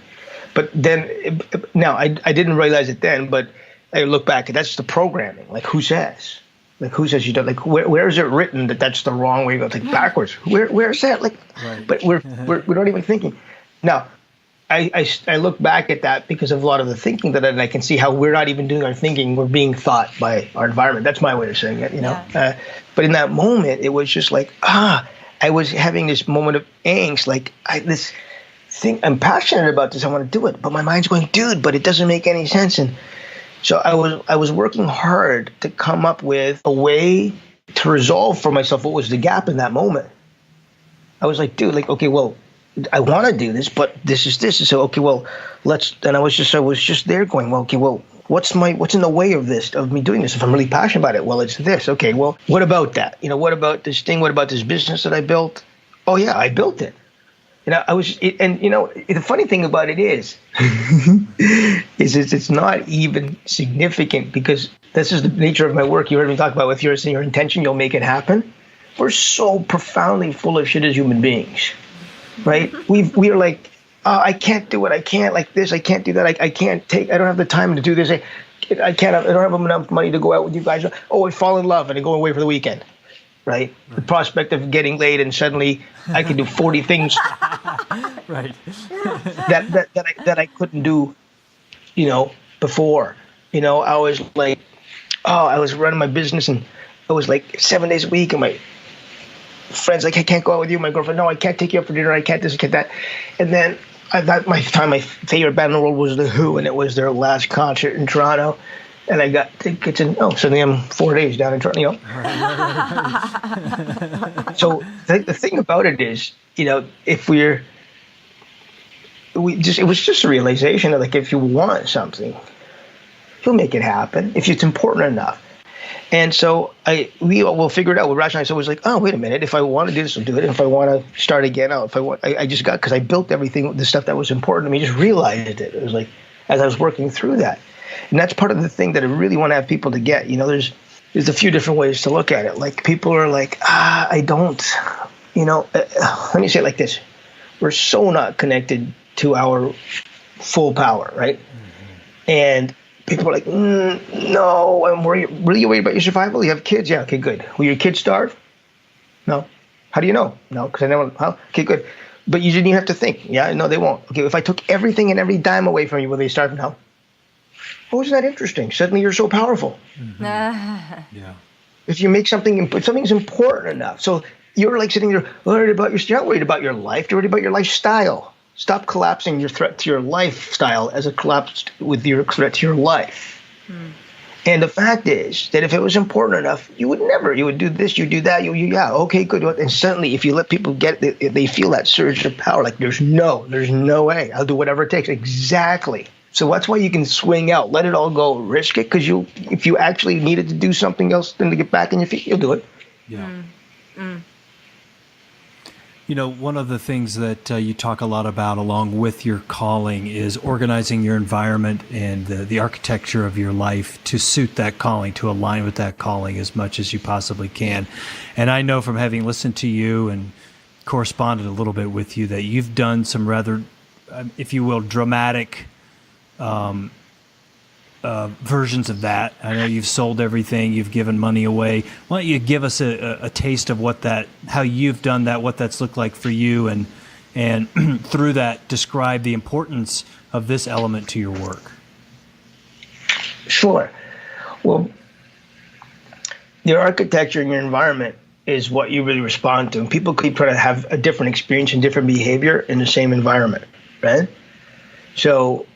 but then now I didn't realize it then, but I look back, that's the programming. Like, who says? Like, who says you don't? Like, where is it written that that's the wrong way to go? It's like backwards. Where is that? Like, right. But we're not even thinking. Now, I look back at that because of a lot of the thinking that I can see how we're not even doing our thinking. We're being thought by our environment. That's my way of saying it, you know. Yeah. But in that moment, it was just like, I was having this moment of angst. Like, this thing, I'm passionate about this. I want to do it. But my mind's going, dude, but it doesn't make any sense. And so I was working hard to come up with a way to resolve for myself what was the gap in that moment. I was like, dude, like, okay, well, I want to do this, but this is this. So, okay, well, let's. And I was just there going, well, okay, well, what's in the way of me doing this? If I'm really passionate about it, well, it's this. Okay, well, what about that? You know, what about this thing? What about this business that I built? Oh yeah, I built it. You know, the funny thing about it is it's not even significant because this is the nature of my work. You heard me talk about with your intention, you'll make it happen. We're so profoundly full of shit as human beings. Right? We are like, oh, I can't do it. I can't like this. I can't do that. I don't have the time to do this. I don't have enough money to go out with you guys. Oh, I fall in love and I go away for the weekend. Right? The prospect of getting laid and suddenly I can do 40 things right. that I couldn't do, you know, before. You know, I was like, I was running my business and I was like 7 days a week and my friends like, I can't go out with you. My girlfriend, no, I can't take you out for dinner. I can't this, I can't that. And then my favorite band in the world was The Who, and it was their last concert in Toronto. And I got tickets, and suddenly I'm 4 days down in Toronto. You know? So the thing about it is, you know, it was just a realization of like, if you want something, you'll make it happen if it's important enough. And so we'll figure it out. We'll rationalize. So it was like, oh, wait a minute. If I want to do this, I'll do it. And if I want to start again, because I built everything, the stuff that was important to me, just realized it. It was like, as I was working through that. And that's part of the thing that I really want to have people to get. You know, there's there's a few different ways to look at it. Like people are like, I don't, let me say it like this. We're so not connected to our full power, right? Mm-hmm. And people are like, no, I'm really worried about your survival? You have kids? Yeah, okay, good. Will your kids starve? No. How do you know? No, because I never, okay, good. But you didn't even have to think. Yeah, no, they won't. Okay, if I took everything and every dime away from you, will they starve? No. Oh, isn't that interesting? Suddenly you're so powerful. Mm-hmm. Yeah. If you make something's important enough. So you're like sitting there worried about you're not worried about your life, you're worried about your lifestyle. Stop collapsing your threat to your lifestyle as a collapse with your threat to your life. And the fact is that if it was important enough, you would do this, you do that, yeah, okay, good. And suddenly if you let people get it, they feel that surge of power, like there's no way, I'll do whatever it takes. Exactly. So that's why you can swing out, let it all go, risk it, because if you actually needed to do something else then to get back on your feet, you'll do it. Yeah. One of the things that you talk a lot about along with your calling is organizing your environment and the architecture of your life to suit that calling, to align with that calling as much as you possibly can. And I know from having listened to you and corresponded a little bit with you that you've done some rather, if you will, dramatic versions of that. I know you've sold everything, you've given money away. Why don't you give us a taste of how you've done that, what that's looked like for you, and through that describe the importance of this element to your work? Sure. Well, your architecture and your environment is what you really respond to. And people keep trying to have a different experience and different behavior in the same environment, right? So,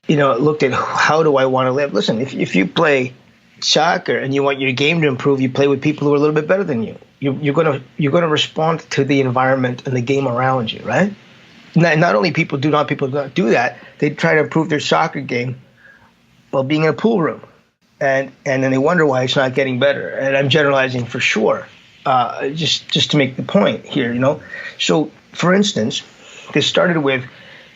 looked at how do I want to live? Listen, if you play soccer and you want your game to improve, you play with people who are a little bit better than you. You're gonna respond to the environment and the game around you, right? Not only people do not do that, they try to improve their soccer game while being in a pool room, and then they wonder why it's not getting better. And I'm generalizing for sure, just to make the point here, So, for instance, this started with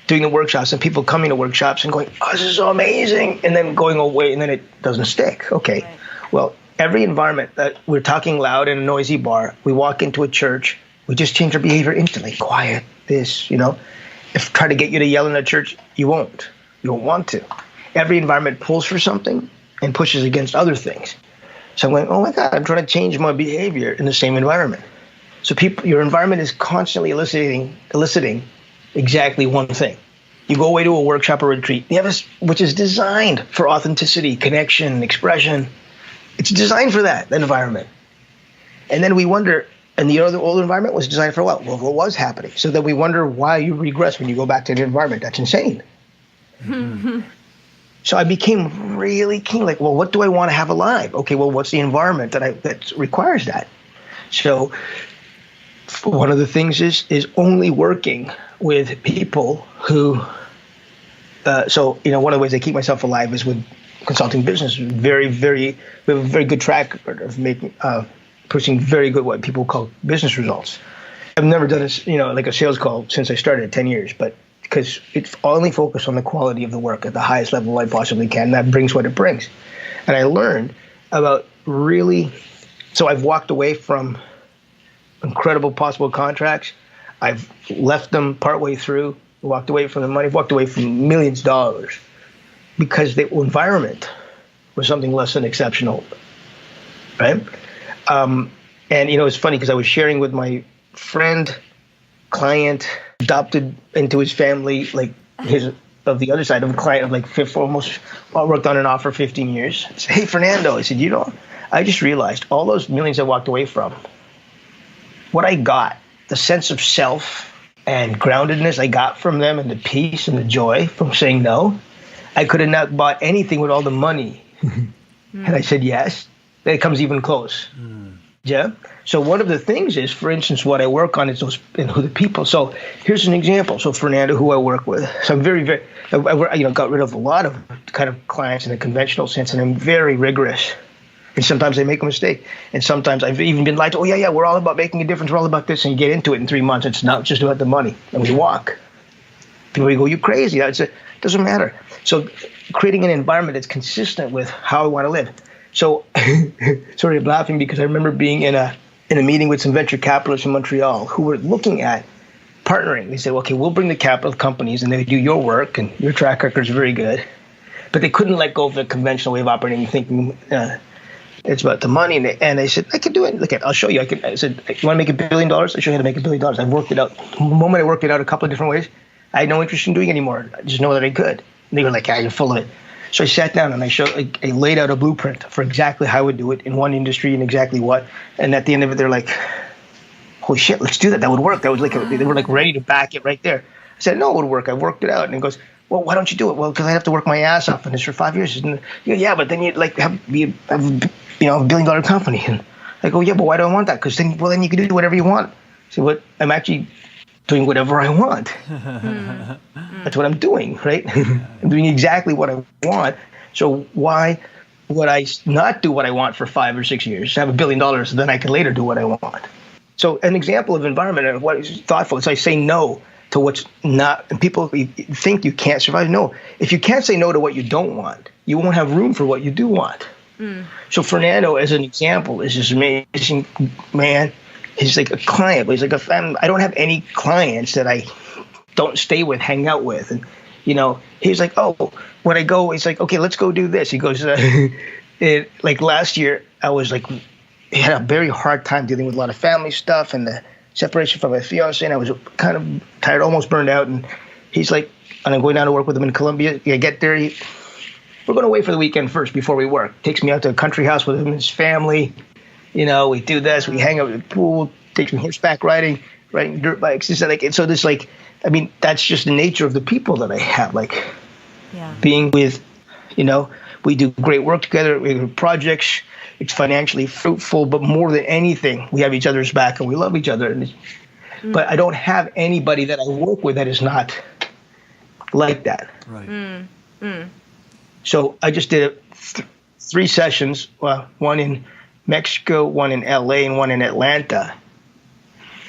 doing the workshops and people coming to workshops and going, oh, this is so amazing, and then going away and then it doesn't stick. Okay, right. Well, every environment that we're talking loud in a noisy bar, we walk into a church, we just change our behavior instantly. Quiet, this, If try to get you to yell in a church, you won't. You won't want to. Every environment pulls for something and pushes against other things. So I'm going, oh my God, I'm trying to change my behavior in the same environment. So your environment is constantly eliciting exactly one thing. You go away to a workshop or retreat, which is designed for authenticity, connection, expression. It's designed for that environment. And then we wonder, and the old environment was designed for what? Well, what was happening? So then we wonder why you regress when you go back to the environment. That's insane. So I became really keen, like, well, what do I want to have alive? Okay, well, what's the environment that requires that? So one of the things is only working with people who, one of the ways I keep myself alive is with consulting business. We have a very good track record of pushing very good, what people call business results. I've never done a sales call since I started 10 years, but because it's only focused on the quality of the work at the highest level I possibly can. That brings what it brings. And I learned about so I've walked away from incredible possible contracts. I've left them partway through, walked away from the money, walked away from millions of dollars because the environment was something less than exceptional, right? And it's funny because I was sharing with my friend, client, adopted into his family, like of the other side of a client of like almost worked on and off for 15 years. I said, hey, Fernando, I said, I just realized all those millions I walked away from, what I got, the sense of self and groundedness I got from them and the peace and the joy from saying no, I could have not bought anything with all the money. And I said, yes, that comes even close. Yeah. So one of the things is, for instance, what I work on is the people. So here's an example. So Fernando, who I work with, so I'm very, very, got rid of a lot of kind of clients in the conventional sense, and I'm very rigorous. And sometimes I make a mistake. And sometimes I've even been lied to, we're all about making a difference. We're all about this. And you get into it in 3 months. It's not just about the money. And we walk. People go, you crazy. It doesn't matter. So creating an environment that's consistent with how I want to live. So, sorry, I'm laughing because I remember being in a meeting with some venture capitalists in Montreal who were looking at partnering. They said, okay, we'll bring the capital companies and they do your work and your track record is very good. But they couldn't let go of the conventional way of operating and thinking it's about the money. And they said, I can do it. Look, I'll show you. I said, you want to make $1 billion? I'll show you how to make $1 billion. I've worked it out. The moment I worked it out a couple of different ways, I had no interest in doing it anymore. I just know that I could. And they were like, you're full of it. So I sat down and I laid out a blueprint for exactly how I would do it in one industry and exactly what. And at the end of it, they're like, holy shit, let's do that. That would work. That was like, they were like ready to back it right there. I said, no, it would work. I worked it out. And he goes, well, why don't you do it? Well, because I have to work my ass off on this for 5 years. And yeah, but then you'd like have a $1 billion company. And I go, yeah, but why do I want that? Because then you can do whatever you want. So what I'm actually doing whatever I want. That's what I'm doing, right? I'm doing exactly what I want. So why would I not do what I want for 5 or 6 years, have $1 billion, and then I can later do what I want? So an example of environment and what is thoughtful is I say no to what's not, and people think you can't survive. No, if you can't say no to what you don't want, you won't have room for what you do want. So Fernando, as an example, is this amazing man. He's like a client, but he's like a family. I don't have any clients that I don't stay with, hang out with. And, he's like, oh, when I go, he's like, okay, let's go do this. He goes, like last year, I was like, had a very hard time dealing with a lot of family stuff and the separation from my fiance, and I was kind of tired, almost burned out. And he's like, and I'm going down to work with him in Colombia. I get there, we're going away for the weekend first before we work. Takes me out to a country house with him and his family. We do this, we hang out at the pool, take me horseback riding dirt bikes. So this that's just the nature of the people that I have. Being with, we do great work together, we have projects, it's financially fruitful, but more than anything, we have each other's back and we love each other. But I don't have anybody that I work with that is not like that. Right. So I just did 3 sessions, one in Mexico, one in LA, and one in Atlanta,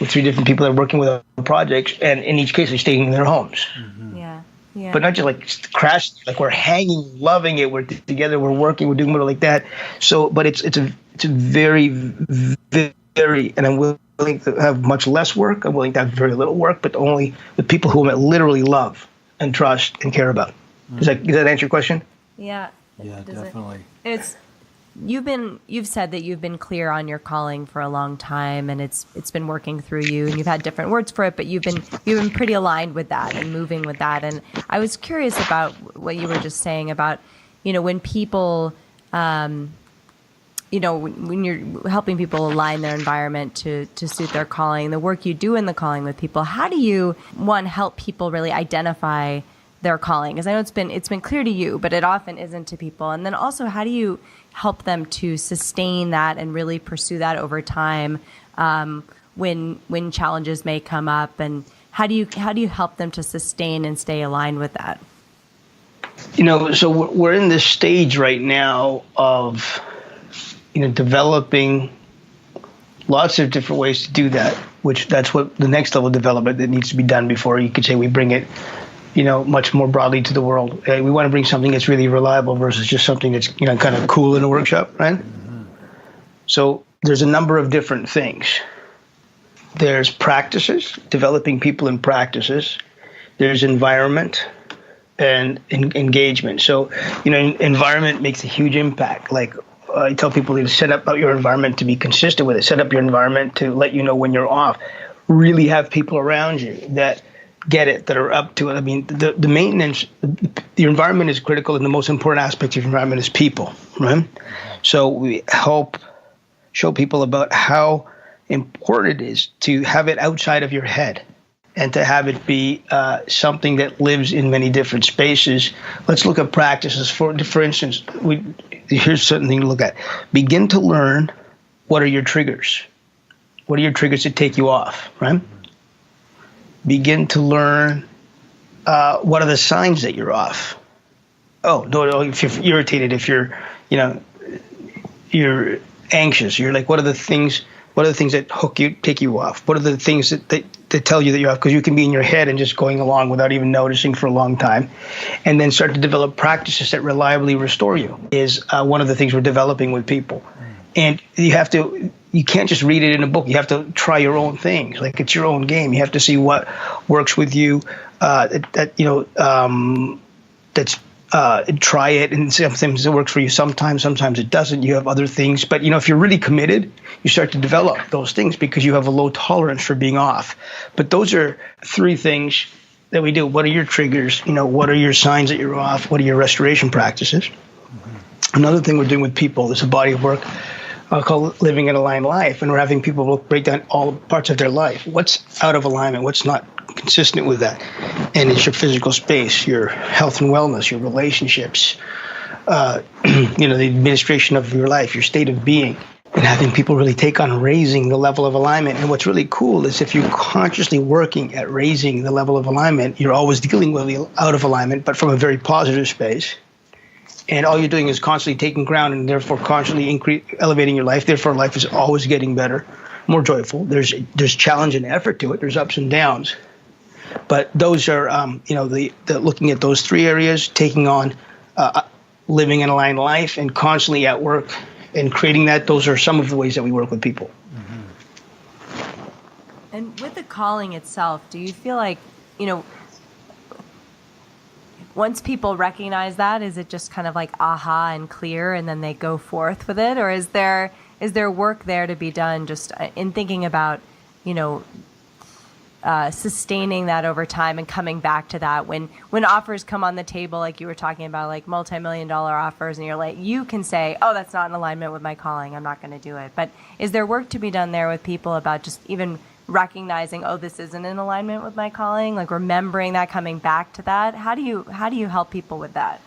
with 3 different people that are working with projects, and in each case, they're staying in their homes. Yeah. But not just like crashing, like we're hanging, loving it, we're together, we're working, we're doing more like that. So, but it's a very, very, and I'm willing to have much less work. I'm willing to have very little work, but only with people whom I literally love and trust and care about. Does that answer your question? Yeah. Yeah, definitely. You've said that you've been clear on your calling for a long time, and it's been working through you, and you've had different words for it, but you've been pretty aligned with that and moving with that. And I was curious about what you were just saying about, when people, when you're helping people align their environment to suit their calling, the work you do in the calling with people, how do you, one, help people really identify their calling? Because I know it's been clear to you, but it often isn't to people. And then also, how do you help them to sustain that and really pursue that over time when challenges may come up? And how do you help them to sustain and stay aligned with that? So we're in this stage right now of developing lots of different ways to do that, which that's what the next level of development that needs to be done before you could say we bring it much more broadly to the world. We want to bring something that's really reliable versus just something that's, kind of cool in a workshop, right? Mm-hmm. So there's a number of different things. There's practices, developing people in practices. There's environment and engagement. So, environment makes a huge impact. Like I tell people to set up your environment to be consistent with it. Set up your environment to let you know when you're off. Really have people around you that get it, that are up to it. The maintenance, the environment is critical, and the most important aspect of your environment is people, right? So we help show people about how important it is to have it outside of your head and to have it be something that lives in many different spaces. Let's look at practices. For instance, here's something to look at. Begin to learn what are your triggers. What are your triggers that take you off, right? Begin to learn what are the signs that you're off. Oh, no, if you're irritated, if you're, you're anxious, you're like, what are What are the things that take you off? What are the things that tell you that you're off? Because you can be in your head and just going along without even noticing for a long time. And then start to develop practices that reliably restore you is one of the things we're developing with people. And you can't just read it in a book. You have to try your own things. Like, it's your own game. You have to see what works with you. Try it, and sometimes it works for you. Sometimes it doesn't. You have other things. But, if you're really committed, you start to develop those things because you have a low tolerance for being off. But those are 3 things that we do. What are your triggers? What are your signs that you're off? What are your restoration practices? Another thing we're doing with people is a body of work called Living an Aligned Life, and we're having people break down all parts of their life. What's out of alignment? What's not consistent with that? And it's your physical space, your health and wellness, your relationships, the administration of your life, your state of being, and having people really take on raising the level of alignment. And what's really cool is if you're consciously working at raising the level of alignment, you're always dealing with the out of alignment, but from a very positive space. And all you're doing is constantly taking ground and therefore constantly elevating your life. Therefore, life is always getting better, more joyful. There's challenge and effort to it. There's ups and downs. But those are, the looking at those 3 areas, taking on living an aligned life and constantly at work and creating that. Those are some of the ways that we work with people. Mm-hmm. And with the calling itself, do you feel like, once people recognize that, is it just kind of like aha and clear and then they go forth with it? Or is there work there to be done just in thinking about, sustaining that over time and coming back to that when offers come on the table, like you were talking about, like multi-million-dollar offers, and you can say, oh, that's not in alignment with my calling, I'm not going to do it. But is there work to be done there with people about just even recognizing, oh, this isn't in alignment with my calling, like remembering that, coming back to that? How do you help people with that?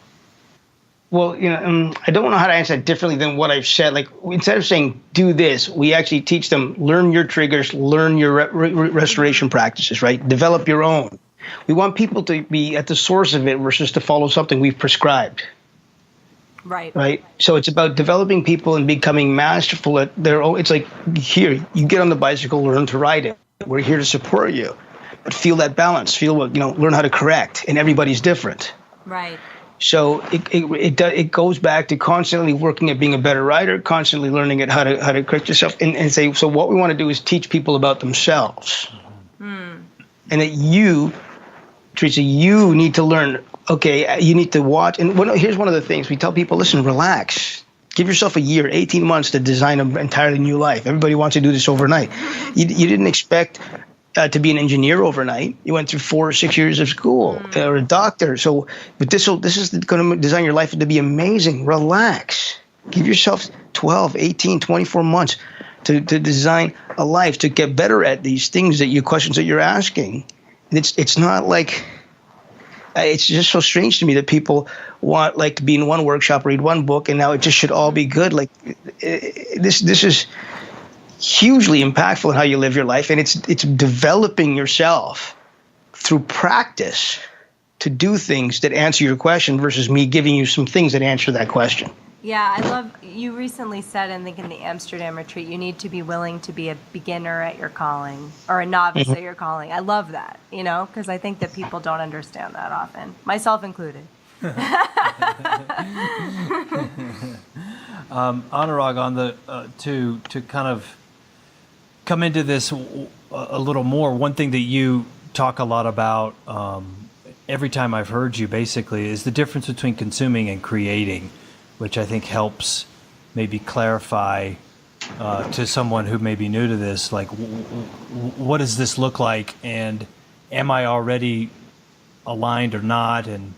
Well, I don't know how to answer that differently than what I've said. Like, instead of saying do this, we actually teach them, learn your triggers, learn your restoration practices, right? Develop your own. We want people to be at the source of it versus to follow something we've prescribed. Right. So it's about developing people and becoming masterful at their own. It's like, here, you get on the bicycle, learn to ride it. We're here to support you, but feel that balance. Feel what, learn how to correct. And everybody's different. Right. So it goes back to constantly working at being a better rider, constantly learning at how to correct yourself, and say, so what we want to do is teach people about themselves, and that you, Teresa, you need to learn. Okay, you need to watch. And here's one of the things we tell people: listen, relax. Give yourself a year, 18 months to design an entirely new life. Everybody wants to do this overnight. You didn't expect to be an engineer overnight. You went through 4 or 6 years of school, or a doctor. So, but this is going to design your life to be amazing. Relax. Give yourself 12, 18, 24 months to design a life, to get better at these things questions that you're asking. And it's not like, it's just so strange to me that people want like to be in one workshop, read one book, and now it just should all be good. Like this is hugely impactful in how you live your life, and it's developing yourself through practice to do things that answer your question versus me giving you some things that answer that question. Yeah, I love, you recently said, I think in the Amsterdam retreat, you need to be willing to be a beginner at your calling or a novice at your calling. I love that, because I think that people don't understand that often, myself included. Anurag, on the to kind of come into this a little more, one thing that you talk a lot about every time I've heard you basically is the difference between consuming and creating, which I think helps maybe clarify to someone who may be new to this, like what does this look like, and am I already aligned or not? And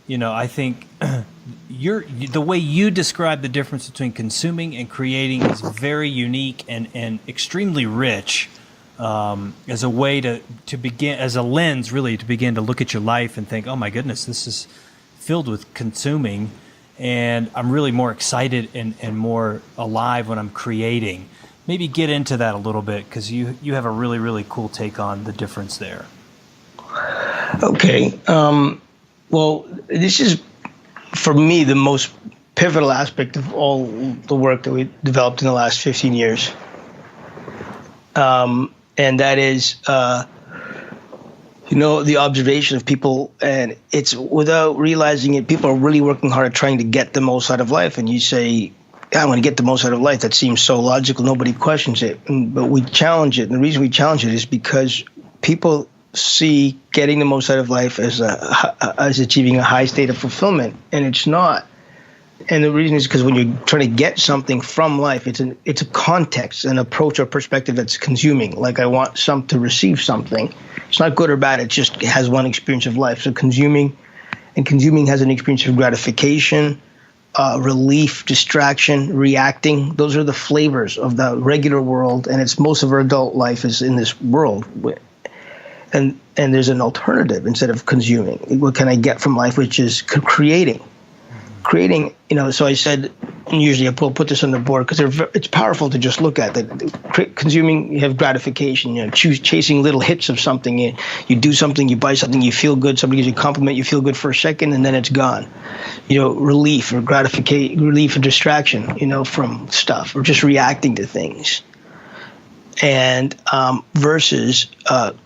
I think the way you describe the difference between consuming and creating is very unique and extremely rich as a way to begin, as a lens really, to begin to look at your life and think, oh my goodness, this is filled with consuming, and I'm really more excited and more alive when I'm creating. Maybe get into that a little bit, because you have a really, really cool take on the difference there. Okay. Well, this is, for me, the most pivotal aspect of all the work that we developed in the last 15 years. And that is, the observation of people, and it's without realizing it, people are really working hard at trying to get the most out of life. And you say, yeah, I want to get the most out of life. That seems so logical. Nobody questions it. But we challenge it. And the reason we challenge it is because people see getting the most out of life as achieving a high state of fulfillment, and it's not. And the reason is because when you're trying to get something from life, it's a context, an approach or perspective that's consuming. Like I want to receive something. It's not good or bad. It just has one experience of life. So consuming has an experience of gratification, relief, distraction, reacting. Those are the flavors of the regular world, and it's most of our adult life is in this world. And there's an alternative instead of consuming. What can I get from life, which is creating. Creating, so I said, and usually I put this on the board because it's powerful to just look at that. Consuming, you have gratification, chasing little hits of something. You do something, you buy something, you feel good. Somebody gives you a compliment, you feel good for a second, and then it's gone. Relief or gratification, relief and distraction, from stuff or just reacting to things. And versus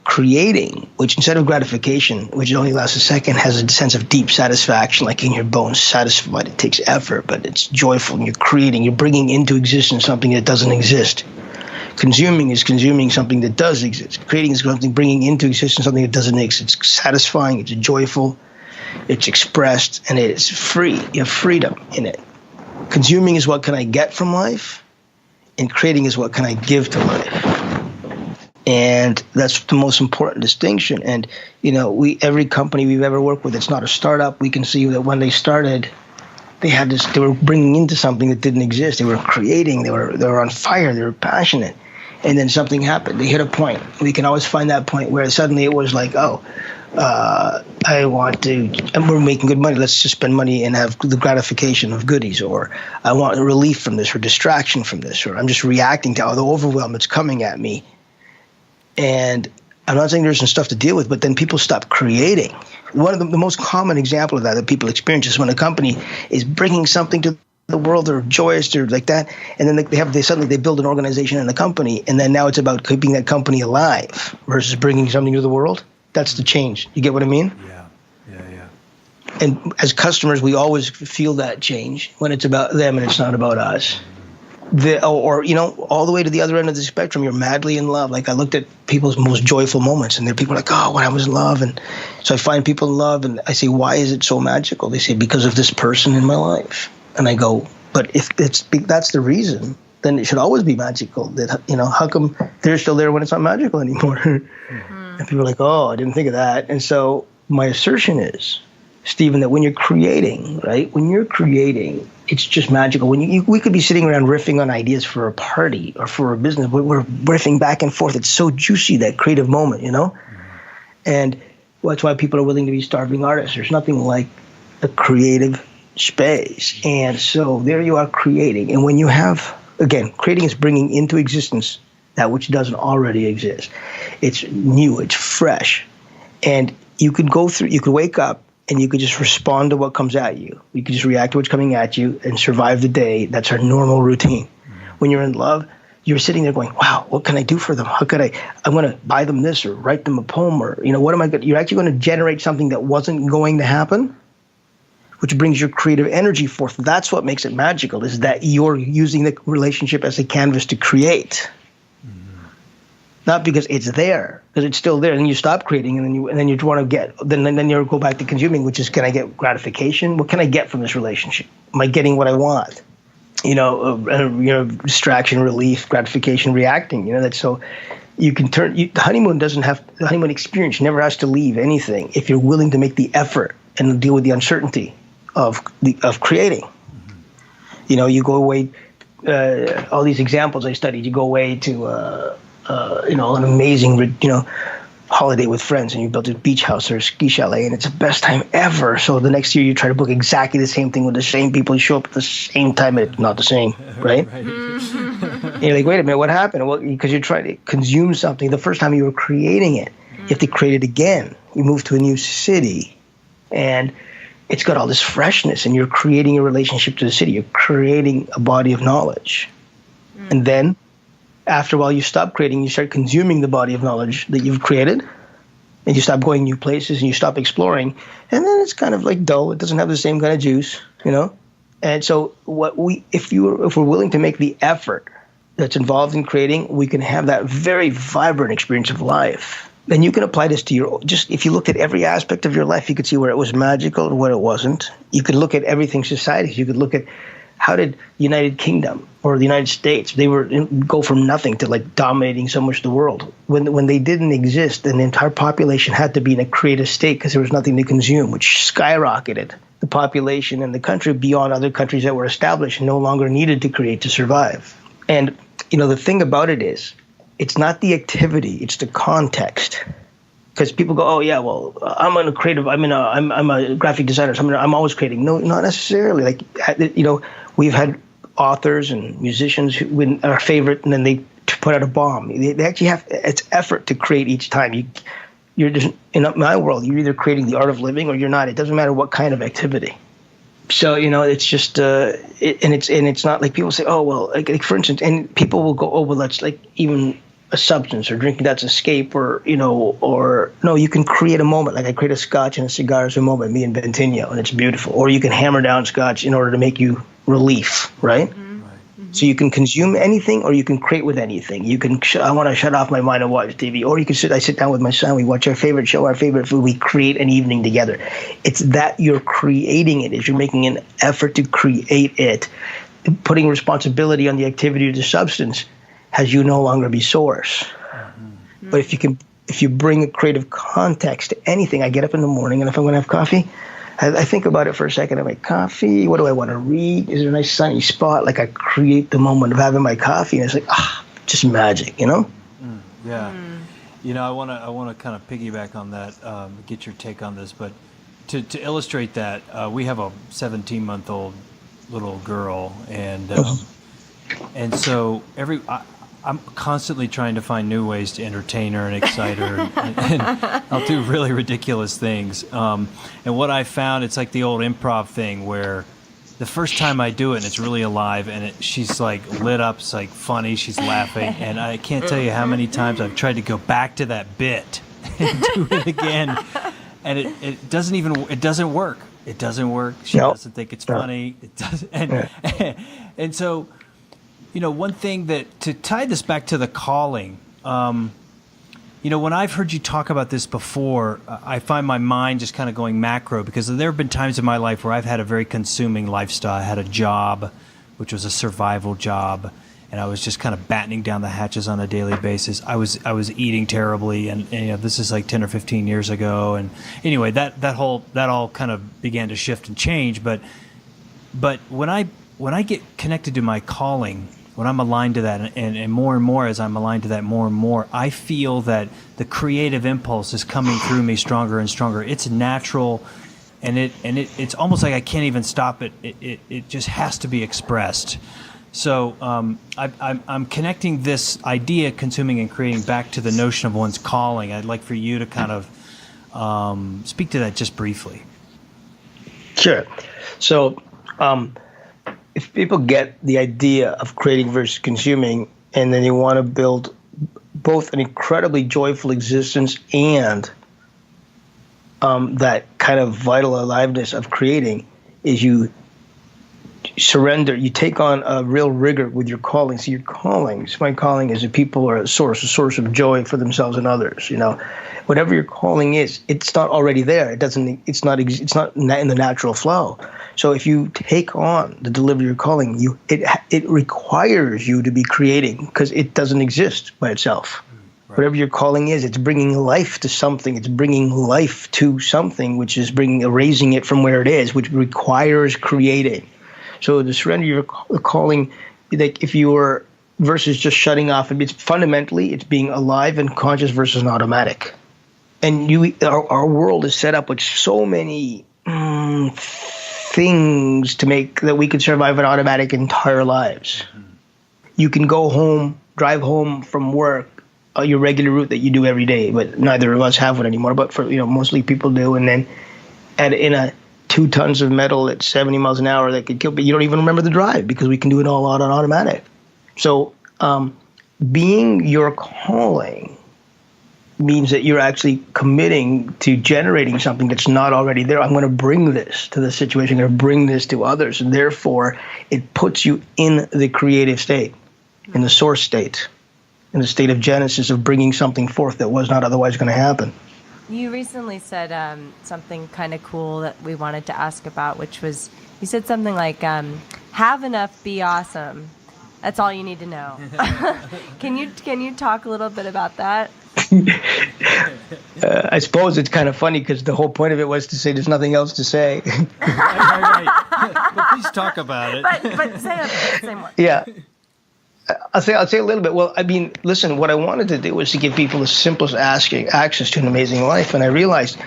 creating, which instead of gratification, which only lasts a second, has a sense of deep satisfaction, like in your bones, satisfied. It takes effort, but it's joyful. And you're creating, you're bringing into existence something that doesn't exist. Consuming is consuming something that does exist. Creating is something bringing into existence something that doesn't exist. It's satisfying, it's joyful, it's expressed, and it's free. You have freedom in it. Consuming is what can I get from life? And creating is what can I give to life. And that's the most important distinction. And, every company we've ever worked with, it's not a startup. We can see that when they started, they were bringing into something that didn't exist. They were creating, they were on fire, they were passionate. And then something happened. They hit a point. We can always find that point where suddenly it was like, I want to, and we're making good money. Let's just spend money and have the gratification of goodies, or I want relief from this, or distraction from this, or I'm just reacting to all the overwhelm that's coming at me. And I'm not saying there's some stuff to deal with, but then people stop creating. One of the most common example of that people experience is when a company is bringing something to the world, they're joyous, they're like that, and then they suddenly build an organization and a company, and then now it's about keeping that company alive versus bringing something to the world. That's the change. You get what I mean? Yeah. And as customers, we always feel that change when it's about them and it's not about us. All the way to the other end of the spectrum, you're madly in love. Like I looked at people's most joyful moments, and there are people like, oh, when I was in love. And so I find people in love, and I say, why is it so magical? They say, because of this person in my life. And I go, but if that's the reason, then it should always be magical. That how come they're still there when it's not magical anymore? Mm-hmm. And people are like, oh, I didn't think of that. And so my assertion is, Stephen, that when you're creating, right? When you're creating, it's just magical. We could be sitting around riffing on ideas for a party or for a business. We're riffing back and forth. It's so juicy, that creative moment, And that's why people are willing to be starving artists. There's nothing like a creative space. And so there you are creating. And when you have, again, creating is bringing into existence that which doesn't already exist. It's new, it's fresh. And you could wake up and you could just respond to what comes at you. You could just react to what's coming at you and survive the day. That's our normal routine. When you're in love, you're sitting there going, wow, what can I do for them? How could I'm going to buy them this or write them a poem, or, what am I going to, you're actually going to generate something that wasn't going to happen, which brings your creative energy forth. That's what makes it magical, is that you're using the relationship as a canvas to create. Not because it's there, because it's still there, and you stop creating, and then you want to get, then you go back to consuming, which is, can I get gratification? What can I get from this relationship? Am I getting what I want? Distraction, relief, gratification, reacting. That's so. You can turn. The honeymoon experience never has to leave anything if you're willing to make the effort and deal with the uncertainty of creating. You go away. All these examples I studied, you go away to. An amazing, holiday with friends, and you built a beach house or a ski chalet, and it's the best time ever. So the next year you try to book exactly the same thing with the same people. You show up at the same time, and it's not the same, right? And you're like, wait a minute, what happened? Well, because you're trying to consume something. The first time you were creating it, you have to create it again. You move to a new city, and it's got all this freshness, and you're creating a relationship to the city. You're creating a body of knowledge. And then After a while, you stop creating, you start consuming the body of knowledge that you've created, and you stop going new places and you stop exploring, and then it's kind of like dull. It doesn't have the same kind of juice, you know. And so, if we're willing to make the effort that's involved in creating, we can have that very vibrant experience of life. Then you can apply this to if you looked at every aspect of your life, you could see where it was magical and where it wasn't. You could look at everything society. You could look at how did the United Kingdom or the United States, they go from nothing to like dominating so much of the world. When they didn't exist, then the entire population had to be in a creative state because there was nothing to consume, which skyrocketed the population and the country beyond other countries that were established and no longer needed to create to survive. And, the thing about it is, it's not the activity, it's the context. Because people go, oh yeah, well, I'm a graphic designer, so I'm always creating. No, not necessarily. Like, we've had authors and musicians who are favorite, and then they put out a bomb. They actually have it's effort to create each time. You're just in my world. You're either creating the art of living or you're not. It doesn't matter what kind of activity. So it's just it's not like people say, oh well, like for instance, and people will go, oh well, that's like even a substance or drinking, that's escape, or no, you can create a moment. Like I create a scotch and a cigar as a moment, me and Bentinho, and it's beautiful. Or you can hammer down scotch in order to make you relief, right? Mm-hmm. So you can consume anything, or you can create with anything. You can I want to shut off my mind and watch TV, or you can I sit down with my son, we watch our favorite show, our favorite food, we create an evening together. It's that you're creating it, is you're making an effort to create it. Putting responsibility on the activity or the substance has you no longer be source. Mm-hmm. But if you bring a creative context to anything, I get up in the morning, and if I'm going to have coffee, I think about it for a second. I make coffee. What do I want to read? Is there a nice sunny spot? Like I create the moment of having my coffee, and it's like just magic, Yeah. I want to kind of piggyback on that, get your take on this, but to illustrate that, we have a 17-month-old little girl, and so I'm constantly trying to find new ways to entertain her and excite her, and I'll do really ridiculous things. And what I found, it's like the old improv thing where the first time I do it, and it's really alive, and she's like lit up, it's like funny, she's laughing, and I can't tell you how many times I've tried to go back to that bit and do it again, and it doesn't work. It doesn't work. She doesn't think it's funny. It doesn't, and so. One thing to tie this back to the calling, when I've heard you talk about this before, I find my mind just kind of going macro, because there have been times in my life where I've had a very consuming lifestyle. I had a job, which was a survival job, and I was just kind of battening down the hatches on a daily basis. I was eating terribly, and this is like 10 or 15 years ago. And anyway, that all kind of began to shift and change. But when I get connected to my calling, when I'm aligned to that, and more as I'm aligned to that more and more, I feel that the creative impulse is coming through me stronger and stronger. It's natural, and it's almost like I can't even stop it. It just has to be expressed. So I'm connecting this idea, consuming and creating, back to the notion of one's calling. I'd like for you to kind of speak to that just briefly. Sure. So. If people get the idea of creating versus consuming, and then they want to build both an incredibly joyful existence and that kind of vital aliveness of creating, is you surrender, you take on a real rigor with your calling. So my calling is that people are a source of joy for themselves and others. Whatever your calling is, it's not already there. It's not in the natural flow. So if you take on the delivery of your calling, it requires you to be creating, because it doesn't exist by itself. Right. Whatever your calling is, it's bringing life to something. It's bringing life to something, which is erasing it from where it is, which requires creating. So the surrender your calling, like if you were versus just shutting off, it's fundamentally it's being alive and conscious versus an automatic. And our world is set up with so many things to make that we could survive an automatic entire lives. Mm-hmm. You can go home, drive home from work, your regular route that you do every day, but neither of us have one anymore. But for mostly people do, and then in a 2 tons of metal at 70 miles an hour that could kill, but you don't even remember the drive because we can do it all on automatic. So being your calling means that you're actually committing to generating something that's not already there. I'm going to bring this to the situation. I'm going to bring this to others. And therefore, it puts you in the creative state, in the source state, in the state of Genesis of bringing something forth that was not otherwise going to happen. You recently said something kind of cool that we wanted to ask about, which was, you said something like, have enough, be awesome. That's all you need to know. Can you talk a little bit about that? I suppose it's kind of funny because the whole point of it was to say there's nothing else to say. Right. But please talk about it. But say more. Yeah. I'll say a little bit. Well, I mean, listen, what I wanted to do was to give people the simplest access to an amazing life. And I realized,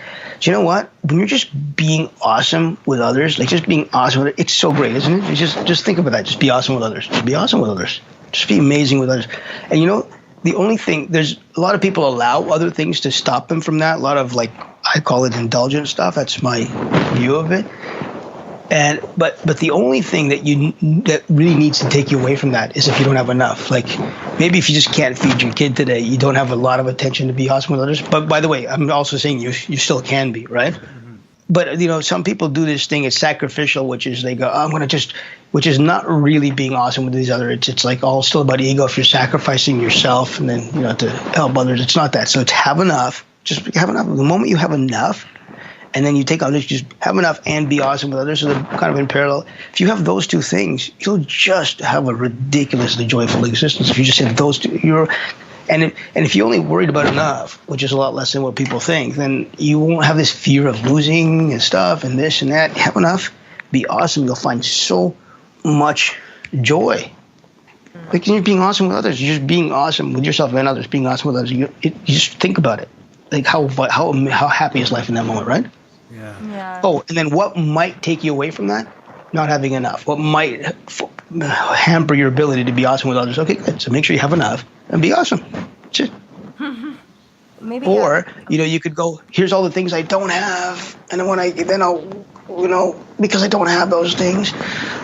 do you know what? When you're just being awesome with others, like just being awesome with it, it's so great, isn't it? Just think about that. Just be awesome with others. Just be awesome with others. Just be amazing with others. And you know, the only thing, there's a lot of people allow other things to stop them from that. A lot of, like, I call it indulgent stuff. That's my view of it. And but the only thing that really needs to take you away from that is if you don't have enough. Like, maybe if you just can't feed your kid today, you don't have a lot of attention to be awesome with others. But by the way, I'm also saying you still can be, right? Mm-hmm. But you know, some people do this thing. It's sacrificial, which is they go, oh, I'm going to just, which is not really being awesome with these other. It's like all still about ego. If you're sacrificing yourself and then to help others, it's not that. So it's have enough. Just have enough. The moment you have enough. And then you take on this, just have enough and be awesome with others. So they're kind of in parallel. If you have those two things, you'll just have a ridiculously joyful existence. If you just have those two, and if you only worried about enough, which is a lot less than what people think, then you won't have this fear of losing and stuff and this and that. Have enough, be awesome. You'll find so much joy. Like you're being awesome with others. You're just being awesome with yourself and others. Being awesome with others. You just think about it. Like how happy is life in that moment, right? Yeah. Oh, and then what might take you away from that? Not having enough. What might hamper your ability to be awesome with others? Okay, good. So make sure you have enough and be awesome. That's it. Maybe. Or you could go, here's all the things I don't have, and then I'll because I don't have those things,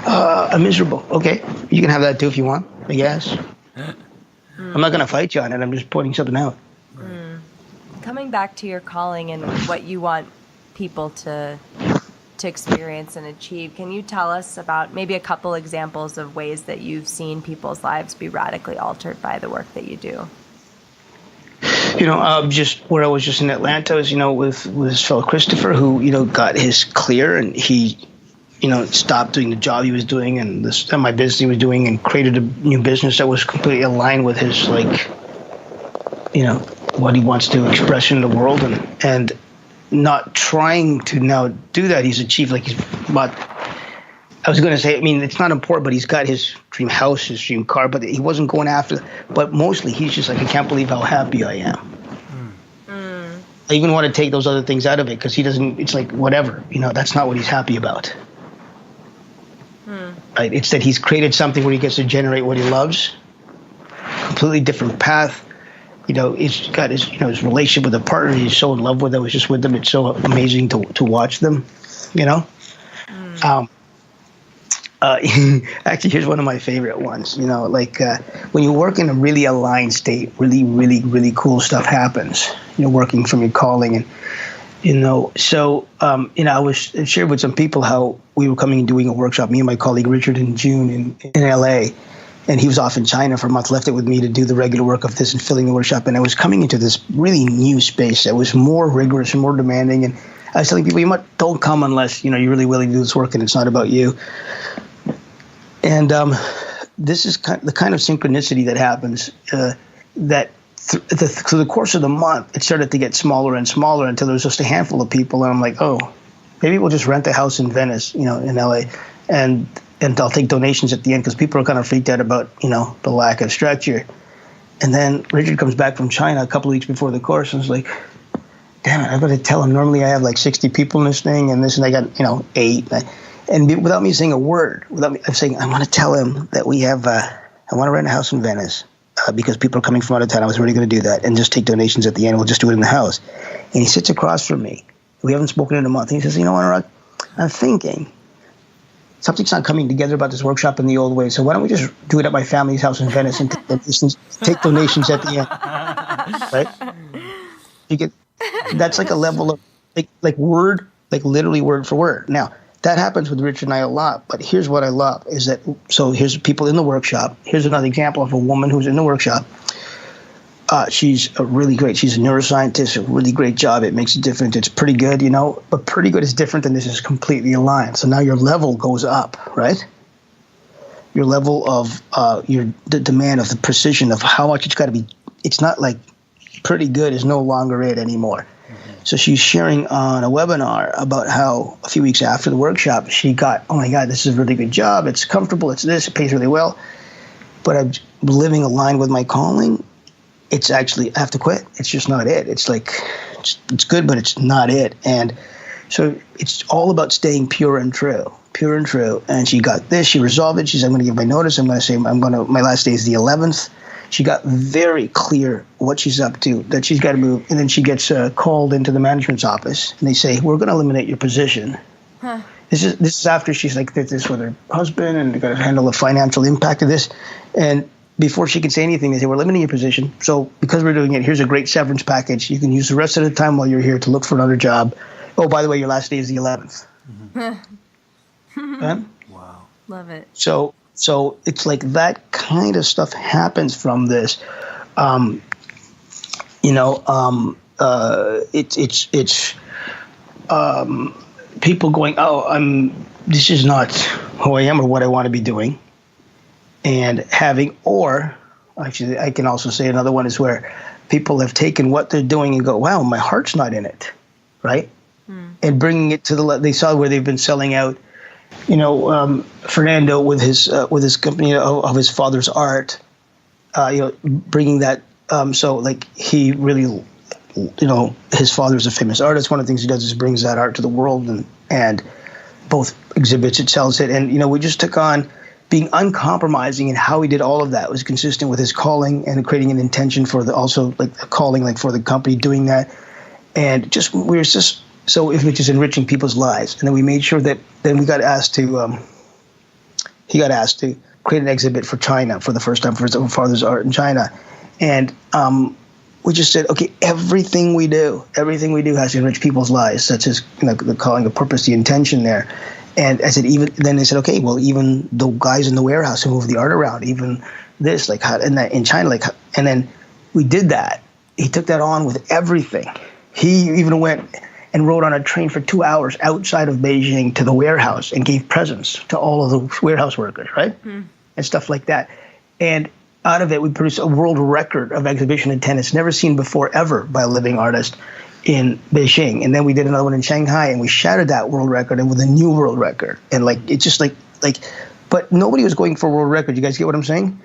I'm miserable. Okay, you can have that too if you want, I guess. I'm not gonna fight you on it. I'm just pointing something out. Coming back to your calling and what you want people to experience and achieve, can you tell us about maybe a couple examples of ways that you've seen people's lives be radically altered by the work that you do? Just where I was just in Atlanta was, with his fellow Christopher, who, got his clear, and he, stopped doing the job he was doing and my business he was doing, and created a new business that was completely aligned with his, what he wants to express in the world, and not trying to now do that. He's achieved, I was going to say, it's not important, but he's got his dream house, his dream car, but he wasn't going after. But mostly he's just like, I can't believe how happy I am. I even want to take those other things out of it because he doesn't, it's like, whatever, that's not what he's happy about. Right? It's that he's created something where he gets to generate what he loves, completely different path. He's got his, his relationship with a partner he's so in love with. I was just with them. It's so amazing to watch them, Actually, here's one of my favorite ones. When you work in a really aligned state, really, really, really cool stuff happens. Working from your calling, and So I was shared with some people how we were coming and doing a workshop. Me and my colleague Richard in June in LA, and he was off in China for a month. Left it with me to do the regular work of this and filling the workshop. And I was coming into this really new space that was more rigorous and more demanding. And I was telling people, don't come unless you're really willing to do this work and it's not about you. And this is the kind of synchronicity that happens that through the course of the month, it started to get smaller and smaller until there was just a handful of people. And I'm like, oh, maybe we'll just rent a house in Venice, in LA, and I'll take donations at the end because people are kind of freaked out about, the lack of structure. And then Richard comes back from China a couple of weeks before the course and was like, damn it, I've got to tell him normally I have 60 people in this thing and this, and I got, 8. And without me saying a word, I'm saying, I want to tell him that we have, I want to rent a house in Venice because people are coming from out of town. I was already going to do that and just take donations at the end. We'll just do it in the house. And he sits across from me. We haven't spoken in a month. And he says, Anurag, I'm thinking something's not coming together about this workshop in the old way. So why don't we just do it at my family's house in Venice and take donations at the end, right? You get that's like a level of like word, like literally word for word. Now that happens with Rich and I a lot. But here's what I love is that. So here's people in the workshop. Here's another example of a woman who's in the workshop. She's really great. She's a neuroscientist, a really great job. It makes a difference. It's pretty good, you know, but pretty good is different than this is completely aligned. So now your level goes up, right? Your level of the demand of the precision of how much it's got to be. It's not like pretty good is no longer it anymore. Mm-hmm. So she's sharing on a webinar about how a few weeks after the workshop, she got, oh my God, this is a really good job. It's comfortable. It's this. It pays really well. But I'm living aligned with my calling. It's actually, I have to quit. It's just not it. It's like, it's good, but it's not it. And so it's all about staying pure and true. And she got this. She resolved it. She said, I'm going to give my notice. I'm going to say, my last day is the 11th. She got very clear what she's up to, that she's got to move. And then she gets called into the management's office. And they say, we're going to eliminate your position. Huh. This is after she's like did this with her husband and got to handle the financial impact of this. And before she could say anything, they say, we're limiting your position. So because we're doing it, here's a great severance package. You can use the rest of the time while you're here to look for another job. Oh, by the way, your last day is the 11th. Mm-hmm. Wow. Love it. So it's like that kind of stuff happens from this. It's people going, this is not who I am or what I want to be doing. And having, or actually, I can also say another one is where people have taken what they're doing and go, wow, my heart's not in it, right? And bringing it to they saw where they've been selling out, Fernando with his company of his father's art, bringing that. So like he really, his father's a famous artist. One of the things he does is brings that art to the world and both exhibits it, sells it. And, we just took on being uncompromising in how he did all of that. It was consistent with his calling and creating an intention for also like a calling, like for the company doing that. And so if it's just enriching people's lives. And then we made sure that then we got asked to, he got asked to create an exhibit for China for the first time for his father's art in China. And we just said, okay, everything we do has to enrich people's lives. That's his, the calling, the purpose, the intention there. And I said, then they said, okay, well, even the guys in the warehouse who move the art around, even this, like how, and that in China, and then we did that. He took that on with everything. He even went and rode on a train for 2 hours outside of Beijing to the warehouse and gave presents to all of the warehouse workers, right? And stuff like that. And out of it, we produced a world record of exhibition attendance, never seen before ever by a living artist in Beijing. And then we did another one in Shanghai, and we shattered that world record and with a new world record. And it's just like, but nobody was going for a world record. You guys get what I'm saying?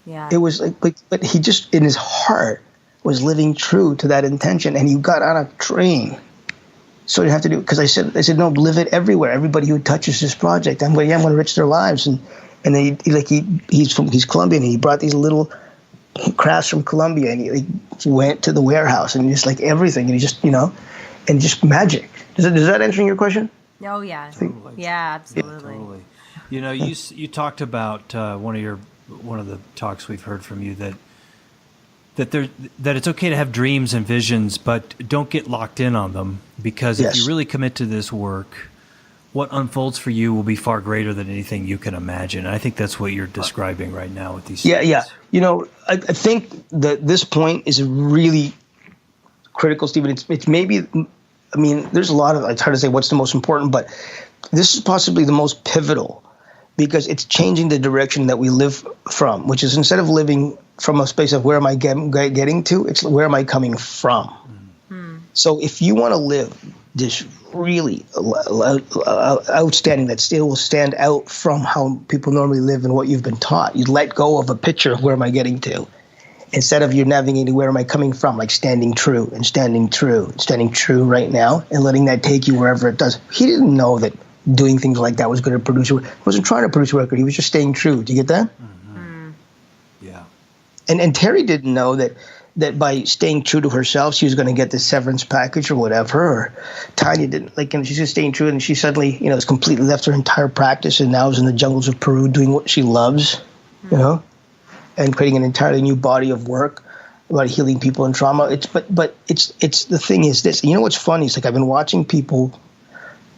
Yeah. It was but he just in his heart was living true to that intention, and he got on a train. So you have to do, because I said no, live it everywhere. Everybody who touches this project, I'm going to enrich their lives. And then he's Colombian, and he brought these little crafts from Colombia, and he went to the warehouse and just like everything, and he just and just magic. Does that answer your question? Oh yeah, totally. Yeah, absolutely. Yeah, totally. You talked about one of the talks we've heard from you that it's okay to have dreams and visions, but don't get locked in on them, because if you really commit to this work, what unfolds for you will be far greater than anything you can imagine. And I think that's what you're describing right now with these stories. Yeah. I think that this point is really critical, Stephen. It's maybe, there's a lot of, it's hard to say what's the most important, but this is possibly the most pivotal, because it's changing the direction that we live from, which is instead of living from a space of where am I getting to, it's where am I coming from. Mm-hmm. So if you want to live this really outstanding, that still will stand out from how people normally live and what you've been taught, you let go of a picture of where am I getting to, instead of you navigating where am I coming from, like standing true right now and letting that take you wherever it does. He didn't know that doing things like that was going to produce. He wasn't trying to produce a record. He was just staying true. Do you get that? Mm-hmm. Yeah. And Terry didn't know that that by staying true to herself, she was going to get the severance package or whatever. Or Tanya didn't like, and she's just staying true, and she suddenly, has completely left her entire practice and now is in the jungles of Peru doing what she loves, and creating an entirely new body of work about healing people in trauma. But it's the thing is this. You know what's funny? It's like I've been watching people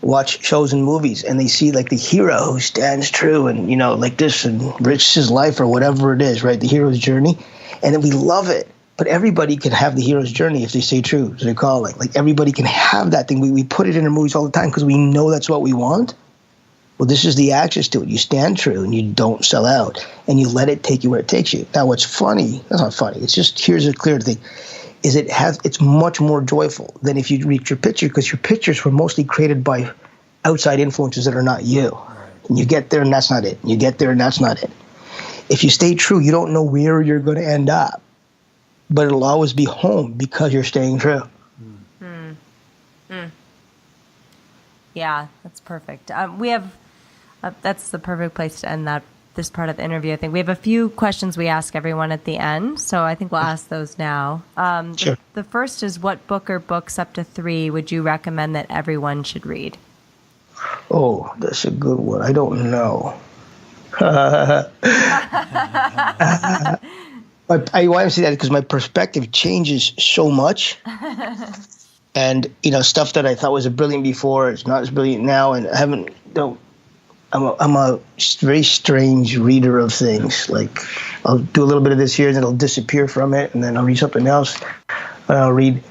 watch shows and movies, and they see like the hero who stands true, and like this, and risks his life or whatever it is, right? The hero's journey, and then we love it. But everybody can have the hero's journey if they stay true to their calling. Like everybody can have that thing. We put it in our movies all the time because we know that's what we want. Well, this is the access to it. You stand true and you don't sell out, and you let it take you where it takes you. Now, what's funny? That's not funny. It's just here's a clear thing: is it's much more joyful than if you reach your picture, because your pictures were mostly created by outside influences that are not you. Right. And you get there and that's not it. You get there and that's not it. If you stay true, you don't know where you're going to end up, but it'll always be home because you're staying true. Yeah, that's perfect. We have that's the perfect place to end this part of the interview. I think we have a few questions we ask everyone at the end, so I think we'll ask those now. Sure. The first is, what book or books up to 3 would you recommend that everyone should read? Oh, that's a good one. I don't know. I want to say that because my perspective changes so much. And, stuff that I thought was brilliant before, it's not as brilliant now. And I'm a very strange reader of things. Like, I'll do a little bit of this here, and then it'll disappear from it, and then I'll read something else. And I'll read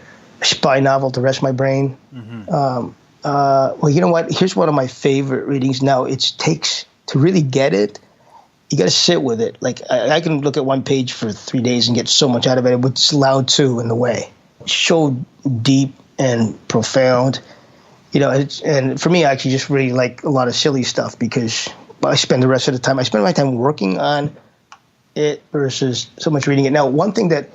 a spy novel to rest my brain. Mm-hmm. Well, you know what? Here's one of my favorite readings. Now, it takes to really get it. You got to sit with it. Like, I can look at one page for 3 days and get so much out of it. It's Lao Tzu in the way. It's so deep and profound. And for me, I actually just really like a lot of silly stuff because I spend my time working on it versus so much reading it. Now, one thing that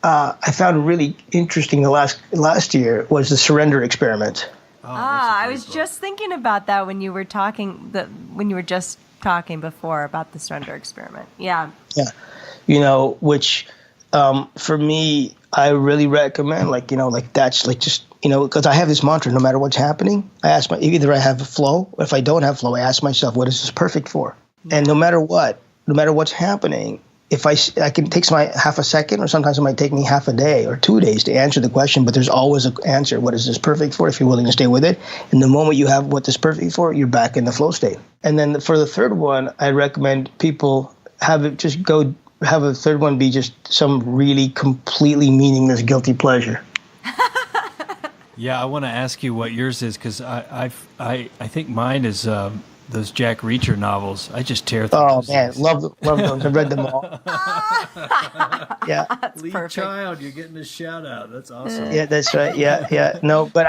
I found really interesting the last year was the surrender experiment. I was just thinking about that when you were talking before about the surrender experiment. Yeah. Yeah. Which for me, I really recommend, that's just, because I have this mantra: no matter what's happening, either I have flow, or if I don't have flow, I ask myself, what is this perfect for? And no matter what's happening, if I can take half a second, or sometimes it might take me half a day or 2 days to answer the question, but there's always an answer. What is this perfect for? If you're willing to stay with it. And the moment you have what this perfect for, you're back in the flow state. And then for the third one, I recommend people have a third one be just some really completely meaningless guilty pleasure. Yeah, I want to ask you what yours is, because I think mine is those Jack Reacher novels. I just tear through. Oh man, love those. I've read them all. Yeah, Lee Child, you're getting a shout out. That's awesome. Yeah, that's right. Yeah. No, but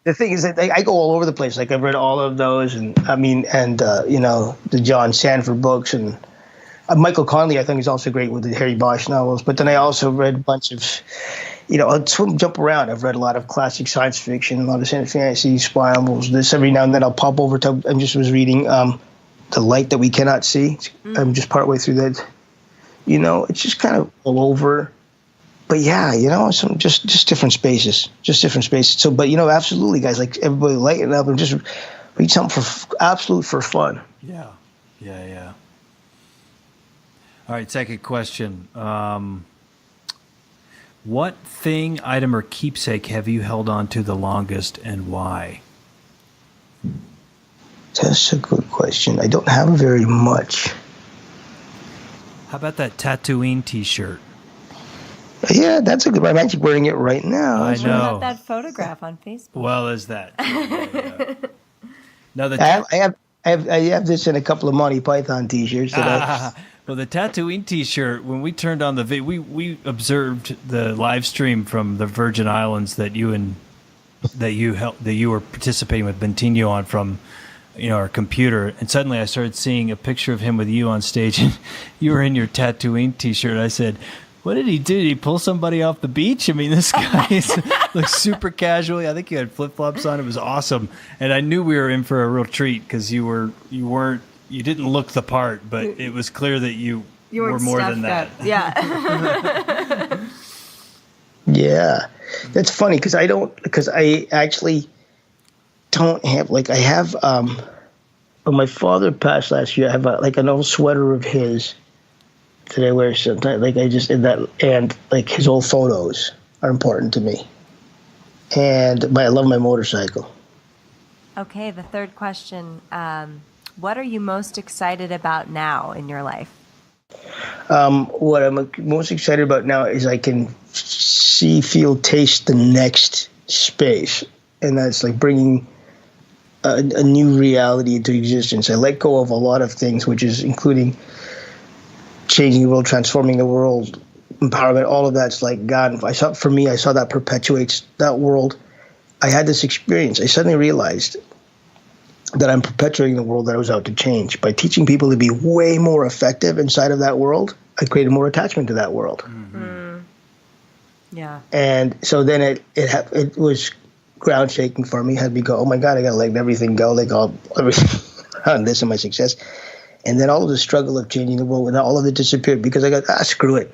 the thing is that I go all over the place. Like, I've read all of those, and the John Sanford books, and Michael Connelly, I think, is also great with the Harry Bosch novels. But then I also read a bunch of, I'll jump around. I've read a lot of classic science fiction, a lot of fantasy, spy novels. This every now and then I'll pop over to. I just was reading The Light That We Cannot See. I'm just partway through that. It's just kind of all over. But yeah, some just different spaces, So, but absolutely, guys, like, everybody lighten up and just read something for fun. Yeah. All right, second question. What thing, item, or keepsake have you held on to the longest, and why? That's a good question. I don't have very much. How about that Tatooine T-shirt? Yeah, that's a good one. I'm actually wearing it right now. I know. Got that photograph on Facebook. Well, there's that. Yeah. No, I have this in a couple of Monty Python T-shirts. Well, the Tatooine T-shirt, when we turned on the video, we observed the live stream from the Virgin Islands that you were participating with Bentinho on from, our computer, and suddenly I started seeing a picture of him with you on stage, and you were in your Tatooine T-shirt. I said, "What did he do? Did he pull somebody off the beach? I mean, this guy looks super casually. I think you had flip-flops on. It was awesome, and I knew we were in for a real treat because you didn't look the part, but it was clear that you You're more than that. Yeah. Yeah, that's funny because I actually don't have I have when my father passed last year, I have an old sweater of his that I wear sometimes. I just did that, and his old photos are important to me. But I love my motorcycle. Okay, the third question. What are you most excited about now in your life? What I'm most excited about now is I can see, feel, taste the next space. And that's bringing a new reality into existence. I let go of a lot of things, which is including changing the world, transforming the world, empowerment, all of that's gone. I saw that perpetuates that world. I had this experience. I suddenly realized that I'm perpetuating the world that I was out to change. By teaching people to be way more effective inside of that world, I created more attachment to that world. Mm-hmm. Yeah. And so then it was ground shaking for me. Had me go, oh my God, I got to let everything go, everything on this and my success. And then all of the struggle of changing the world, and all of it disappeared because I got, screw it.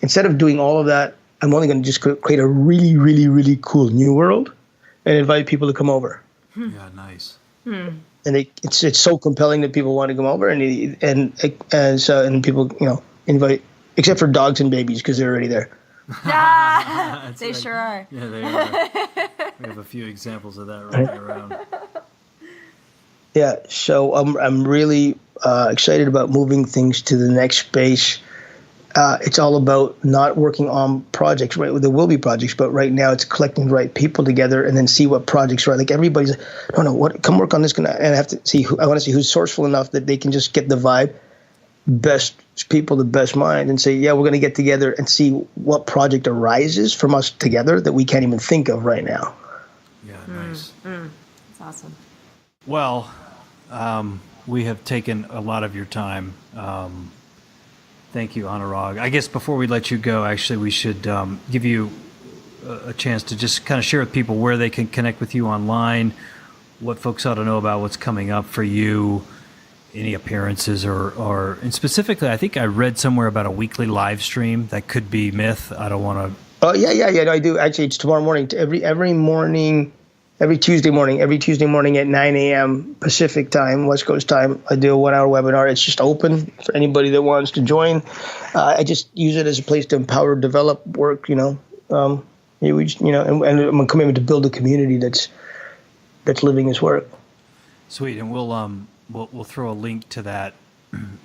Instead of doing all of that, I'm only going to just create a really, really, really cool new world and invite people to come over. Yeah, nice. And it's so compelling that people want to come over, and people invite, except for dogs and babies because they're already there. They sure are. Yeah, they are. We have a few examples of that running around. Yeah, so I'm really excited about moving things to the next space. It's all about not working on projects. Right, there will be projects, but right now it's collecting the right people together and then see what projects are. Everybody's, come work on this, and I have to see. I want to see who's sourceful enough that they can just get the vibe, best people, the best mind, and say, yeah, we're going to get together and see what project arises from us together that we can't even think of right now. Yeah, nice. That's awesome. Well, we have taken a lot of your time. Thank you, Anurag. I guess before we let you go, actually, we should give you a chance to just kind of share with people where they can connect with you online, what folks ought to know about what's coming up for you, any appearances, and specifically, I think I read somewhere about a weekly live stream that could be myth. I don't want to. Oh yeah. No, I do. Actually, it's tomorrow morning. Every morning. Every Tuesday morning at 9 a.m. Pacific time, West Coast time, I do a 1 hour webinar. It's just open for anybody that wants to join. I just use it as a place to empower, develop, work. And I'm committed to build a community that's living this work. Sweet, and we'll throw a link to that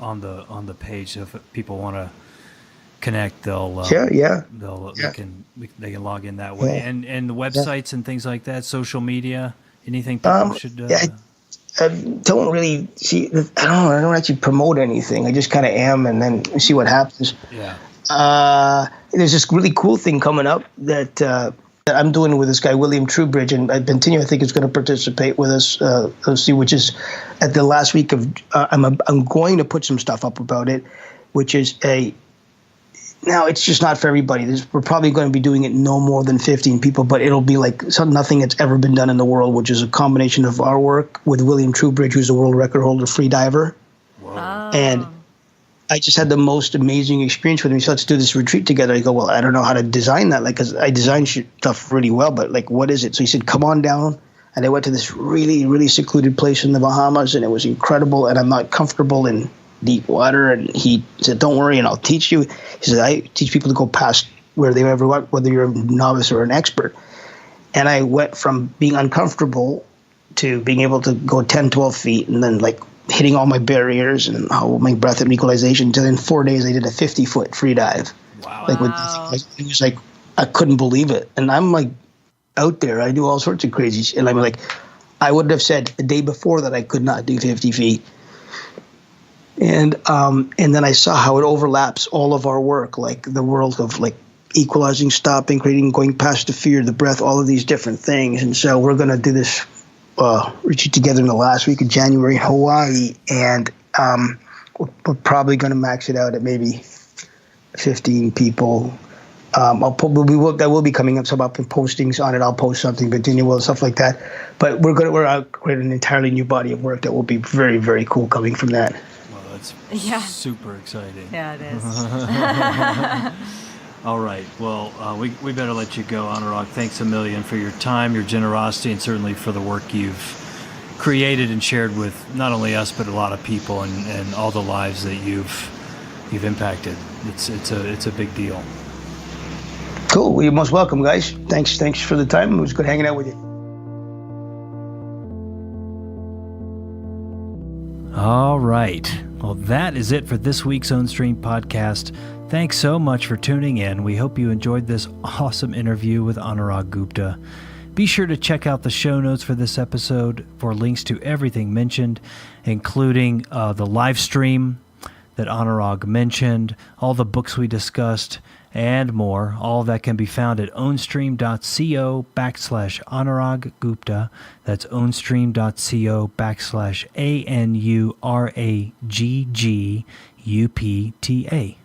on the page. So if people want to connect, they'll they can log in that way. And the websites and things like that, social media, anything people should I don't really see. I don't actually promote anything. I just kind of am, and then see what happens. There's this really cool thing coming up that I'm doing with this guy William Truebridge, and Bentinho I think is going to participate with us. Which is at the last week of. I'm going to put some stuff up about it, which is Now, it's just not for everybody. We're probably going to be doing it no more than 15 people, but it'll be nothing that's ever been done in the world, which is a combination of our work with William Truebridge, who's a world record holder free diver. Wow. And I just had the most amazing experience with him. So let's do this retreat together. I go, well, I don't know how to design that, because I design stuff really well, but what is it? So he said, come on down. And I went to this really, really secluded place in the Bahamas, and it was incredible, and I'm not comfortable in deep water, and he said, don't worry, and I'll teach you. He said, I teach people to go past where they ever went, whether you're a novice or an expert. And I went from being uncomfortable to being able to go 10, 12 feet, and then hitting all my barriers and my breath and equalization. Until in 4 days I did a 50-foot free dive. Wow. It was I couldn't believe it. And I'm out there, I do all sorts of crazy shit. And I'm I would have said the day before that I could not do 50 feet. And then I saw how it overlaps all of our work, the world of equalizing, stopping, creating, going past the fear, the breath, all of these different things. And so we're going to do this retreat together in the last week of January in Hawaii, and we're probably going to max it out at maybe 15 people. That will be coming up. So I'll put postings on it. I'll post something, Bentinho will, stuff like that. But we're creating an entirely new body of work that will be very, very cool coming from that. That's Yeah. super exciting. Yeah, it is. All right. Well, we better let you go, Anurag. Thanks a million for your time, your generosity, and certainly for the work you've created and shared with not only us but a lot of people and all the lives that you've impacted. It's a big deal. Cool. Well, you're most welcome, guys. Thanks for the time. It was good hanging out with you. All right. Well, that is it for this week's OwnStream podcast. Thanks so much for tuning in. We hope you enjoyed this awesome interview with Anurag Gupta. Be sure to check out the show notes for this episode for links to everything mentioned, including the live stream that Anurag mentioned, all the books we discussed, and more. All of that can be found at ownstream.co/Anurag Gupta. That's ownstream.co/ANURAGGUPTA.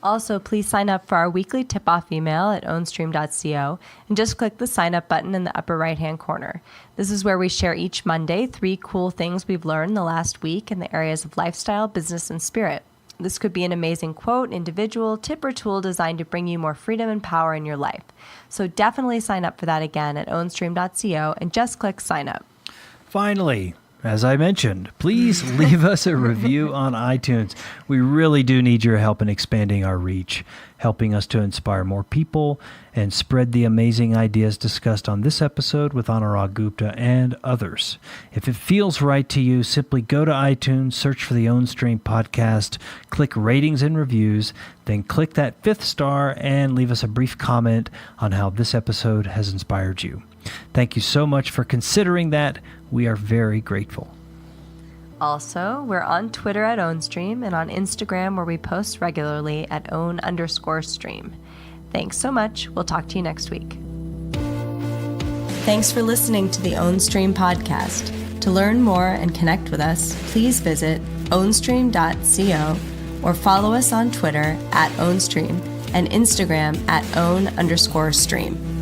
Also, please sign up for our weekly tip-off email at ownstream.co and just click the sign up button in the upper right-hand corner. This is where we share each Monday 3 cool things we've learned the last week in the areas of lifestyle, business, and spirit. This could be an amazing quote, individual, tip, or tool designed to bring you more freedom and power in your life. So definitely sign up for that again at ownstream.co and just click sign up. Finally, as I mentioned, please leave us a review on iTunes. We really do need your help in expanding our reach, helping us to inspire more people and spread the amazing ideas discussed on this episode with Anurag Gupta and others. If it feels right to you, simply go to iTunes, search for the OwnStream podcast, click ratings and reviews, then click that 5th star and leave us a brief comment on how this episode has inspired you. Thank you so much for considering that. We are very grateful. Also, we're on Twitter at OwnStream and on Instagram where we post regularly at own_stream. Thanks so much. We'll talk to you next week. Thanks for listening to the OwnStream podcast. To learn more and connect with us, please visit ownstream.co or follow us on Twitter at OwnStream and Instagram at own_stream.